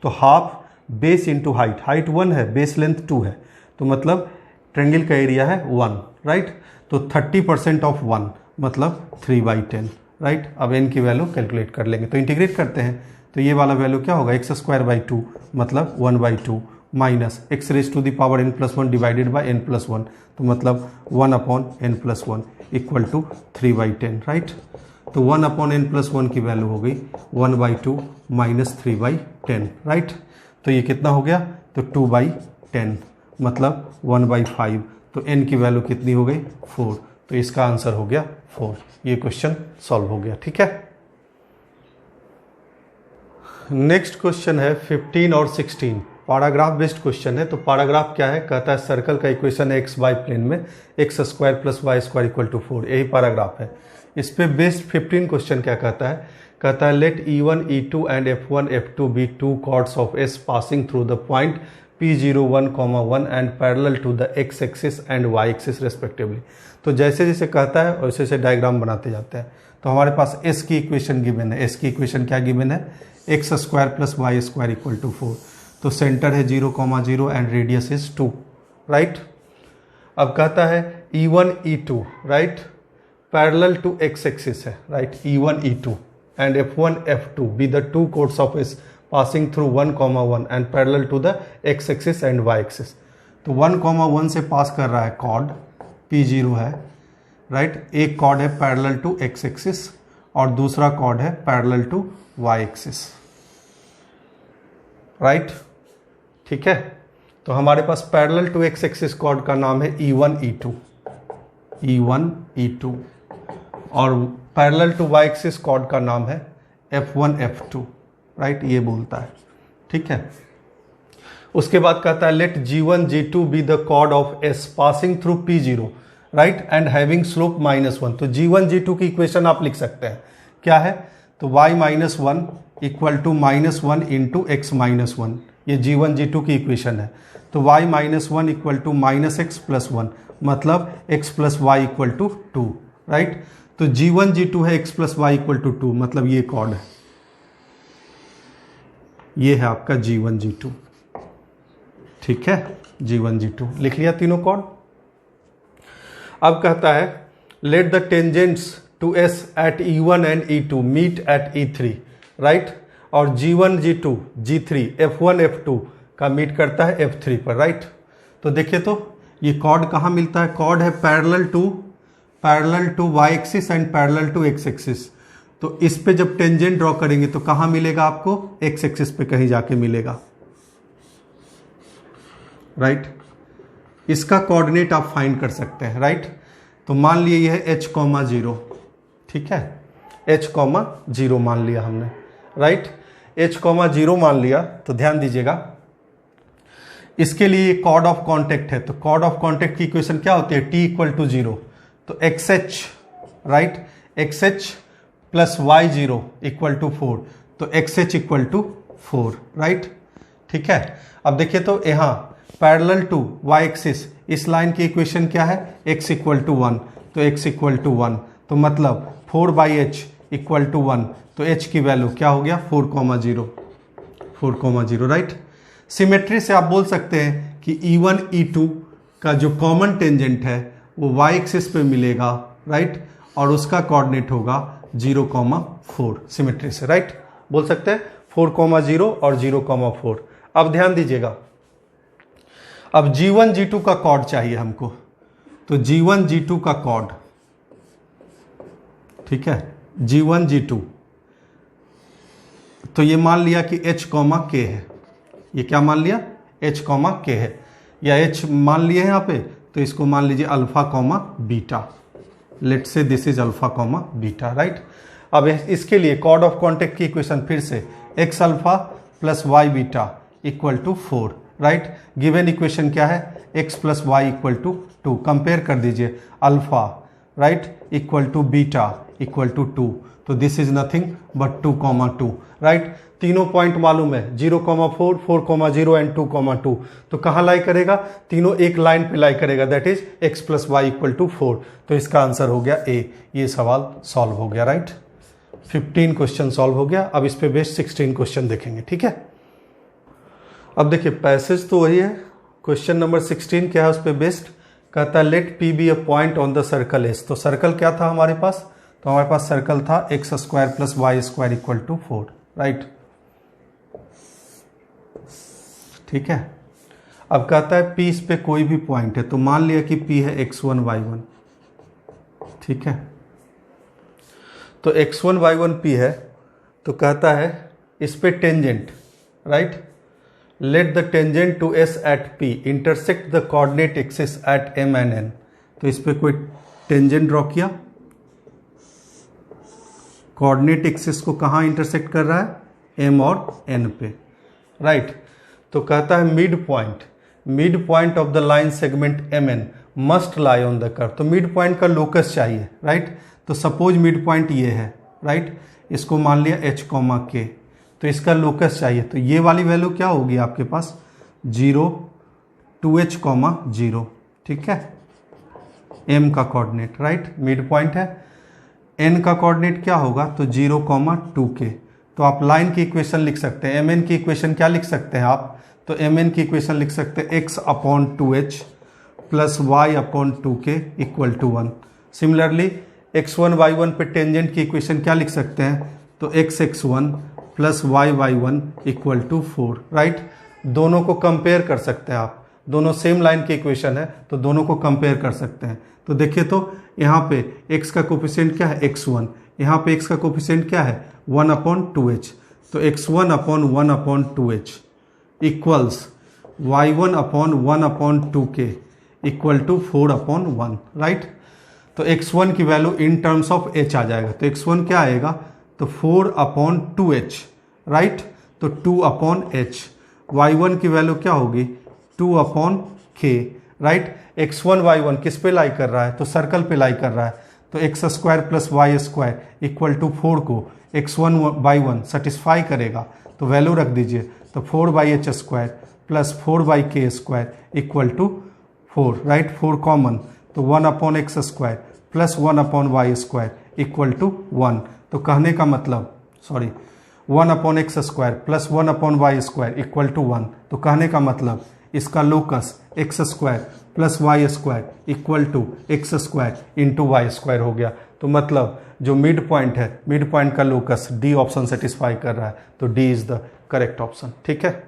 तो half base into height, height 1 है, बेस लेंथ 2 है, तो मतलब ट्रायंगल का एरिया है 1, राइट, तो 30% ऑफ 1 मतलब 3/10, राइट। अब n की वैल्यू कैलकुलेट कर लेंगे, तो इंटीग्रेट करते हैं, तो ये वाला वैल्यू क्या होगा, x²/2 मतलब 1/2 minus x raise to the power n+1 divided by n+1, तो मतलब 1/n+1 इक्वल टू 3/10, राइट, तो 1/n+1 की वैल्यू हो गई 1/2 माइनस 3/10, राइट, तो ये कितना हो गया, तो 2/10 मतलब 1/5, तो n की वैल्यू कितनी हो गई 4, तो इसका आंसर हो गया 4। ये क्वेश्चन सॉल्व हो गया। ठीक है, नेक्स्ट क्वेश्चन है 15 और 16, पैराग्राफ बेस्ड क्वेश्चन है। तो पैराग्राफ क्या है, कहता है सर्कल का इक्वेशन है x y प्लेन में x² + y² इक्वल टू 4, यही पैराग्राफ है। इस पे बेस्ड 15 क्वेश्चन क्या कहता है, कहता है let E1, E2 and F1, F2 be two chords of S passing through the point P0, 1, 1 and parallel to the x axis and y axis respectively. तो जैसे जैसे कहता है वैसे वैसे डायग्राम बनाते जाते हैं। तो हमारे पास S की इक्वेशन गिवन है, S की इक्वेशन क्या गिवन है, x² + y² इक्वल टू 4, तो सेंटर है 0, 0 एंड रेडियस इज 2, राइट। अब कहता है E1, E2, right, parallel to x axis है, right, E1, E2 and F1, F2 be the two chords of S passing through 1, 1 and parallel to the x axis and y axis. तो 1, 1 से पास कर रहा है कॉर्ड P0 है, राइट, एक कॉर्ड है पैरेलल टू x एक्सिस और दूसरा कॉर्ड है parallel to y axis, right, ठीक है। तो हमारे पास parallel to x axis chord का नाम है E1, E2 और parallel to y axis chord का नाम है F1, F2, राइट, ये बोलता है, ठीक है। उसके बाद कहता है let G1, G2 be the chord of S passing through P0, right, and having slope -1। तो G1, G2 की इक्वेशन आप लिख सकते हैं, क्या है, तो y -1 equal to -1 into x -1, ये G1, G2 की इक्वेशन है। तो y -1 इक्वल टू -x + 1 मतलब x + y equal to 2, right. तो G1 G2 है x plus y equal to 2, मतलब ये कॉर्ड है, ये है आपका G1 G2। ठीक है, G1 G2 लिख लिया तीनों कॉर्ड। अब कहता है let the tangents to S at E1 and E2 meet at E3, right, और G1 G2 G3 F1 F2 का मीट करता है F3 पर, राइट। तो देखिए तो ये कॉर्ड कहाँ मिलता है, कॉर्ड है parallel to y axis and parallel to x axis. तो इस पे जब टेंजेंट ड्रॉ करेंगे तो कहाँ मिलेगा आपको, x एक्सिस पे कहीं जाके मिलेगा, राइट। इसका कोऑर्डिनेट आप फाइंड कर सकते हैं, राइट। तो मान लिए यह है h, 0, ठीक है, h, 0 मान लिया हमने, राइट। h, 0 मान लिया तो ध्यान दीजिएगा इसके लिए कॉर्ड ऑफ कॉन्टेक्ट है, तो कॉर्ड ऑफ कॉन्टेक्ट की इक्वेशन क्या होती है, t इक्वल टू 0, तो xh, right, xh plus y0 equal to 4, तो xh इक्वल टू 4, राइट। ठीक है, अब देखिए तो यहाँ पैरेलल टू y एक्सिस, इस लाइन की इक्वेशन क्या है, x इक्वल टू 1, तो x इक्वल टू 1, तो मतलब 4/h इक्वल टू 1, तो h की वैल्यू क्या हो गया 4,0, 4,0, राइट। सिमेट्री से आप बोल सकते हैं कि E1 E2 का जो कॉमन टेंजेंट है वो y एक्सिस पे मिलेगा, राइट, और उसका कोऑर्डिनेट होगा 0,4, सिमेट्री से, राइट, बोल सकते हैं 4,0 और 0,4। अब ध्यान दीजिएगा, अब G1 G2 का कॉर्ड चाहिए हमको, तो G1 G2 का कॉर्ड, ठीक है, G1 G2, तो ये मान लिया कि h, k है, ये क्या मान लिया, h, k है, या h मान लिए हैं यहाँ पे, तो इसको मान लीजिए alpha comma beta, let say this is alpha comma beta, right. अब इसके लिए कॉर्ड ऑफ कॉन्टेक्ट की इक्वेशन फिर से x alpha plus y beta equal to 4, right. Given equation क्या है, x plus y equal to 2, compare कर दीजिए alpha, right, equal to beta equal to 2, तो this is nothing but 2,2, right. तीनों पॉइंट मालूम है 0,4, 4,0 एंड 2,2, तो कहाँ लाई करेगा, तीनों एक लाइन पे लाई करेगा, that is x plus y equal to 4, तो इसका आंसर हो गया ए। ये सवाल सॉल्व हो गया, राइट। 15 क्वेश्चन सॉल्व हो गया। अब इस पे बेस्ड 16 क्वेश्चन देखेंगे, ठीक है। अब देखिए पैसेज तो वही है, क्वेश्चन नंबर 16 क्या है उस पे बेस्ड, कहता है let p be a point on the circle s। तो सर्कल क्या था हमारे पास, तो हमारे पास सर्कल था x square plus y square equal to 4, right, ठीक है। अब कहता है p इस पे कोई भी पॉइंट है, तो मान लिया कि p है x1 y1, ठीक है, तो x1 y1 p है, तो कहता है इस पे tangent, right, let the tangent to s at p intersect the coordinate axis at m and n। तो इस पे कोई टेंजेंट ड्रॉ किया, कोऑर्डिनेट एक्सिस को कहाँ इंटरसेक्ट कर रहा है, m और n पे, राइट। तो कहता है mid point of the line segment mn must lie on the curve. तो मिड पॉइंट का लोकस चाहिए, राइट। तो सपोज मिड पॉइंट ये है, राइट, इसको मान लिया h, k, तो इसका लोकस चाहिए, तो ये वाली वैल्यू क्या होगी आपके पास 0, 2h, 0, ठीक है, m का कोऑर्डिनेट, राइट, मिड पॉइंट है। n का कोऑर्डिनेट क्या होगा, तो 0, 2k। तो आप लाइन की इक्वेशन लिख सकते हैं, mn की इक्वेशन क्या लिख सकते हैं आप, तो mn की इक्वेशन लिख सकते हैं x upon 2h plus y upon 2k equal to 1। Similarly x1 y1 पे टेंजेंट की इक्वेशन क्या लिख सकते हैं, तो x1 plus y1 equal to 4, right. दोनों को कंपेयर कर सकते हैं आप, दोनों सेम लाइन की इक्वेशन है, तो दोनों को कंपेयर कर सकते हैं। तो देखिए तो यहाँ पे x का कोफिशिएंट क्या है x1, यहाँ पे x का कोफिशिएंट क्या है 1/2h, तो x1 upon 1/2h equals y1 upon 1/2k equal to 4/1, right. तो x1 की value in terms of h आ जाएगा, तो x1 क्या आएगा, तो 4/2h, राइट, तो 2/h। y1 की वैल्यू क्या होगी 2/k, राइट। x1 y1 किस पे लाई कर रहा है, तो सर्कल पे लाई कर रहा है, तो x square plus y square equal to 4 को x1 y1 सेटिस्फाई करेगा, तो वैल्यू रख दीजिए, तो 4/h square plus 4/k square equal to 4, right, 4 common, तो 1/x square plus 1/y square equal to 1। तो कहने का मतलब 1/x² plus 1/y² equal to 1। तो कहने का मतलब इसका locus x² plus y² equal to x² into y² हो गया। तो मतलब जो मिड पॉइंट है, मिड पॉइंट का लोकस डी ऑप्शन सेटिस्फाई कर रहा है, तो D is the correct option. ठीक है।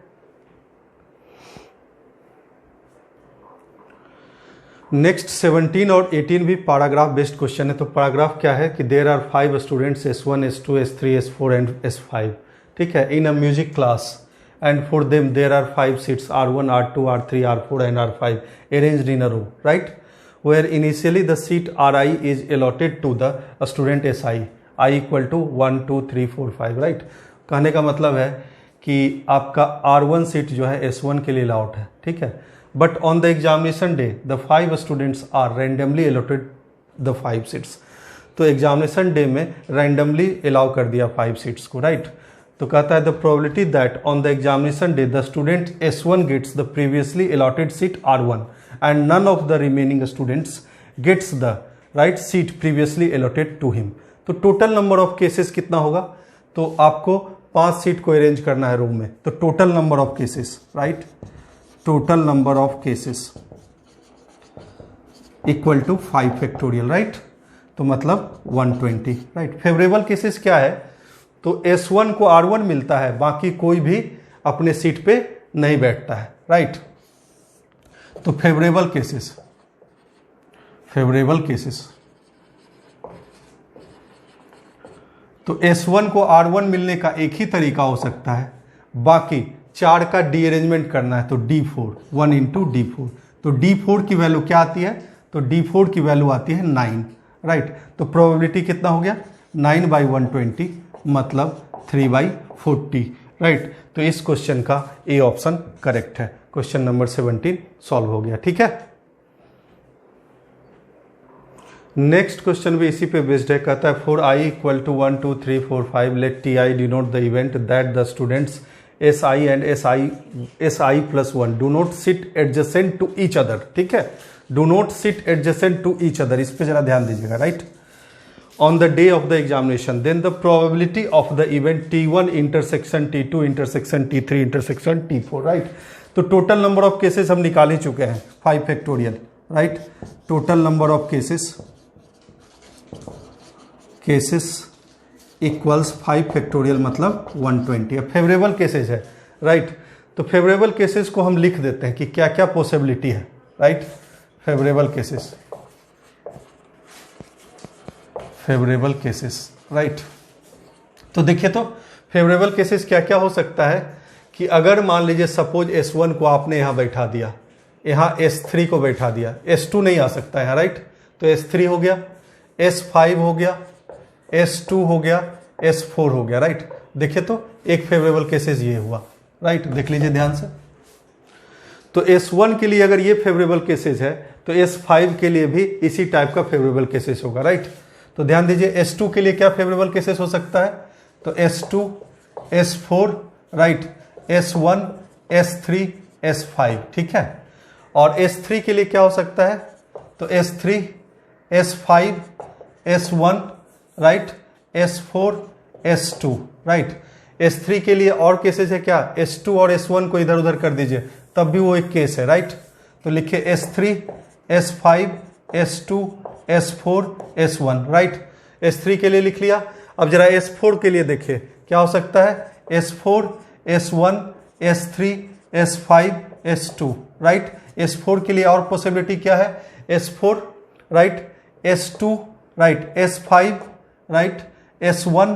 नेक्स्ट 17 और 18 भी पैराग्राफ बेस्ड क्वेश्चन है। तो पैराग्राफ क्या है कि there are 5 students S1, S2, S3, S4 and S5। ठीक है, in a music class and for them there are 5 seats R1, R2, R3, R4 and R5 arranged in a row, right, where initially the seat Ri is allotted to the student Si, I equal to 1, 2, 3, 4, 5, right। कहने का मतलब है कि आपका R1 सीट जो है S1 के लिए अलाउड है, ठीक है, but on the examination day the 5 students are randomly allotted the 5 seats. तो एग्जामिनेशन डे में रैंडमली अलाउ कर दिया 5 सीट्स को, राइट। तो कहता है the probability that on the examination day the student S1 gets the previously allotted seat R1 and none of the remaining students gets the right seat previously allotted to him. तो टोटल नंबर ऑफ केसेस कितना होगा? तो आपको 5 सीट को अरेंज करना है रूम में। तो total number of cases, right, total number of cases equal to 5 factorial, right. तो मतलब 120, राइट। फेवरेबल केसेस क्या है? तो S1 को R1 मिलता है, बाकी कोई भी अपने सीट पे नहीं बैठता है, राइट। तो फेवरेबल केसेस तो S1 को R1 मिलने का एक ही तरीका हो सकता है, बाकी 4 का डी अरेंजमेंट करना है। तो D4, 1 इंटू D4। तो D4 की वैल्यू क्या आती है? तो D4 की वैल्यू आती है 9, राइट। तो प्रोबेबिलिटी कितना हो गया? 9/120 मतलब 3/40, राइट। तो इस क्वेश्चन का ए ऑप्शन करेक्ट है। क्वेश्चन नंबर 17 सॉल्व हो गया, ठीक है। नेक्स्ट क्वेश्चन भी इसी पे बेस्ड है। कहता है for i equal to 1, 2, 3, 4, 5 let ti denote the event that the students Si and Si plus 1 do not sit adjacent to each other. ठीक है, do not sit adjacent to each other, इस पे जरा ध्यान दीजिएगा, right. On the day of the examination, then the probability of the event T1 intersection T2 intersection T3 intersection T4, right। तो टोटल नंबर ऑफ केसेस हम निकाल ही चुके हैं, 5 factorial, right. Total number of cases equals 5 factorial मतलब 120। अब फेवरेबल केसेस है, राइट। तो फेवरेबल केसेस को हम लिख देते हैं कि क्या क्या पॉसिबिलिटी है, राइट। Favourable cases, right. तो देखिए, तो फेवरेबल केसेस क्या क्या हो सकता है कि अगर मान लीजिए सपोज S1 को आपने यहाँ बैठा दिया, यहाँ S3 को बैठा दिया, S2 नहीं आ सकता है, राइट। तो S3 हो गया, S5 हो गया, S2 हो गया, S4 हो गया, राइट। देखिए, तो एक फेवरेबल केसेस ये हुआ, राइट। देख लीजिए ध्यान से। तो S1 के लिए अगर ये फेवरेबल केसेस है तो S5 के लिए भी इसी टाइप का फेवरेबल केसेस होगा, राइट। तो ध्यान दीजिए, S2 के लिए क्या फेवरेबल केसेस हो सकता है? तो S2, S4, right, S1, S3, S5, ठीक है। और S3 के लिए क्या हो सकता है? तो S3, S5, S1, right, S4, S2, right. S3 के लिए और केसेस है क्या? S2 और S1 को इधर उधर कर दीजिए, तब भी वो एक केस है, राइट। तो लिखिए S3, S5, S2, S4, S1, right. S3 के लिए लिख लिया। अब जरा S4 के लिए देखिए क्या हो सकता है? S4, S1, S3, S5, S2, right. S4 के लिए और पॉसिबिलिटी क्या है? S4, right, S2, right, S5, right, S1,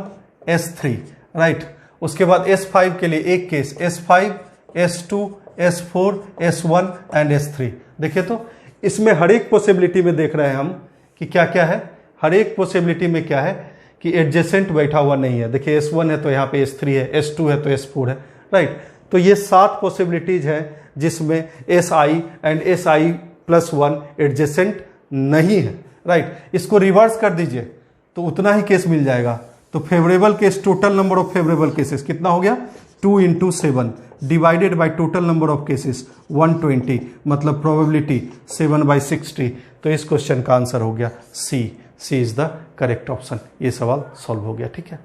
S3, right. उसके बाद S5 के लिए एक case, S5, S2, S4, S1 and S3। देखिए, तो इसमें हर एक पॉसिबिलिटी में देख रहे हैं हम कि क्या क्या है। हर एक पॉसिबिलिटी में क्या है कि एडजेसेंट बैठा हुआ नहीं है। देखिए, S1 है तो यहाँ पे S3 है, S2 है तो S4 है, राइट। तो ये 7 पॉसिबिलिटीज हैं जिसमें SI and SI plus 1 adjacent नहीं है, राइट। इसको रिवर्स कर दीजिए तो उतना ही केस मिल जाएगा। तो favourable case, total number of favourable cases कितना हो गया? 2 × 7 divided by total number of cases 120, मतलब प्रोबेबिलिटी 7/60। तो इस क्वेश्चन का आंसर हो गया C, C is the correct option. ये सवाल सॉल्व हो गया। ठीक है।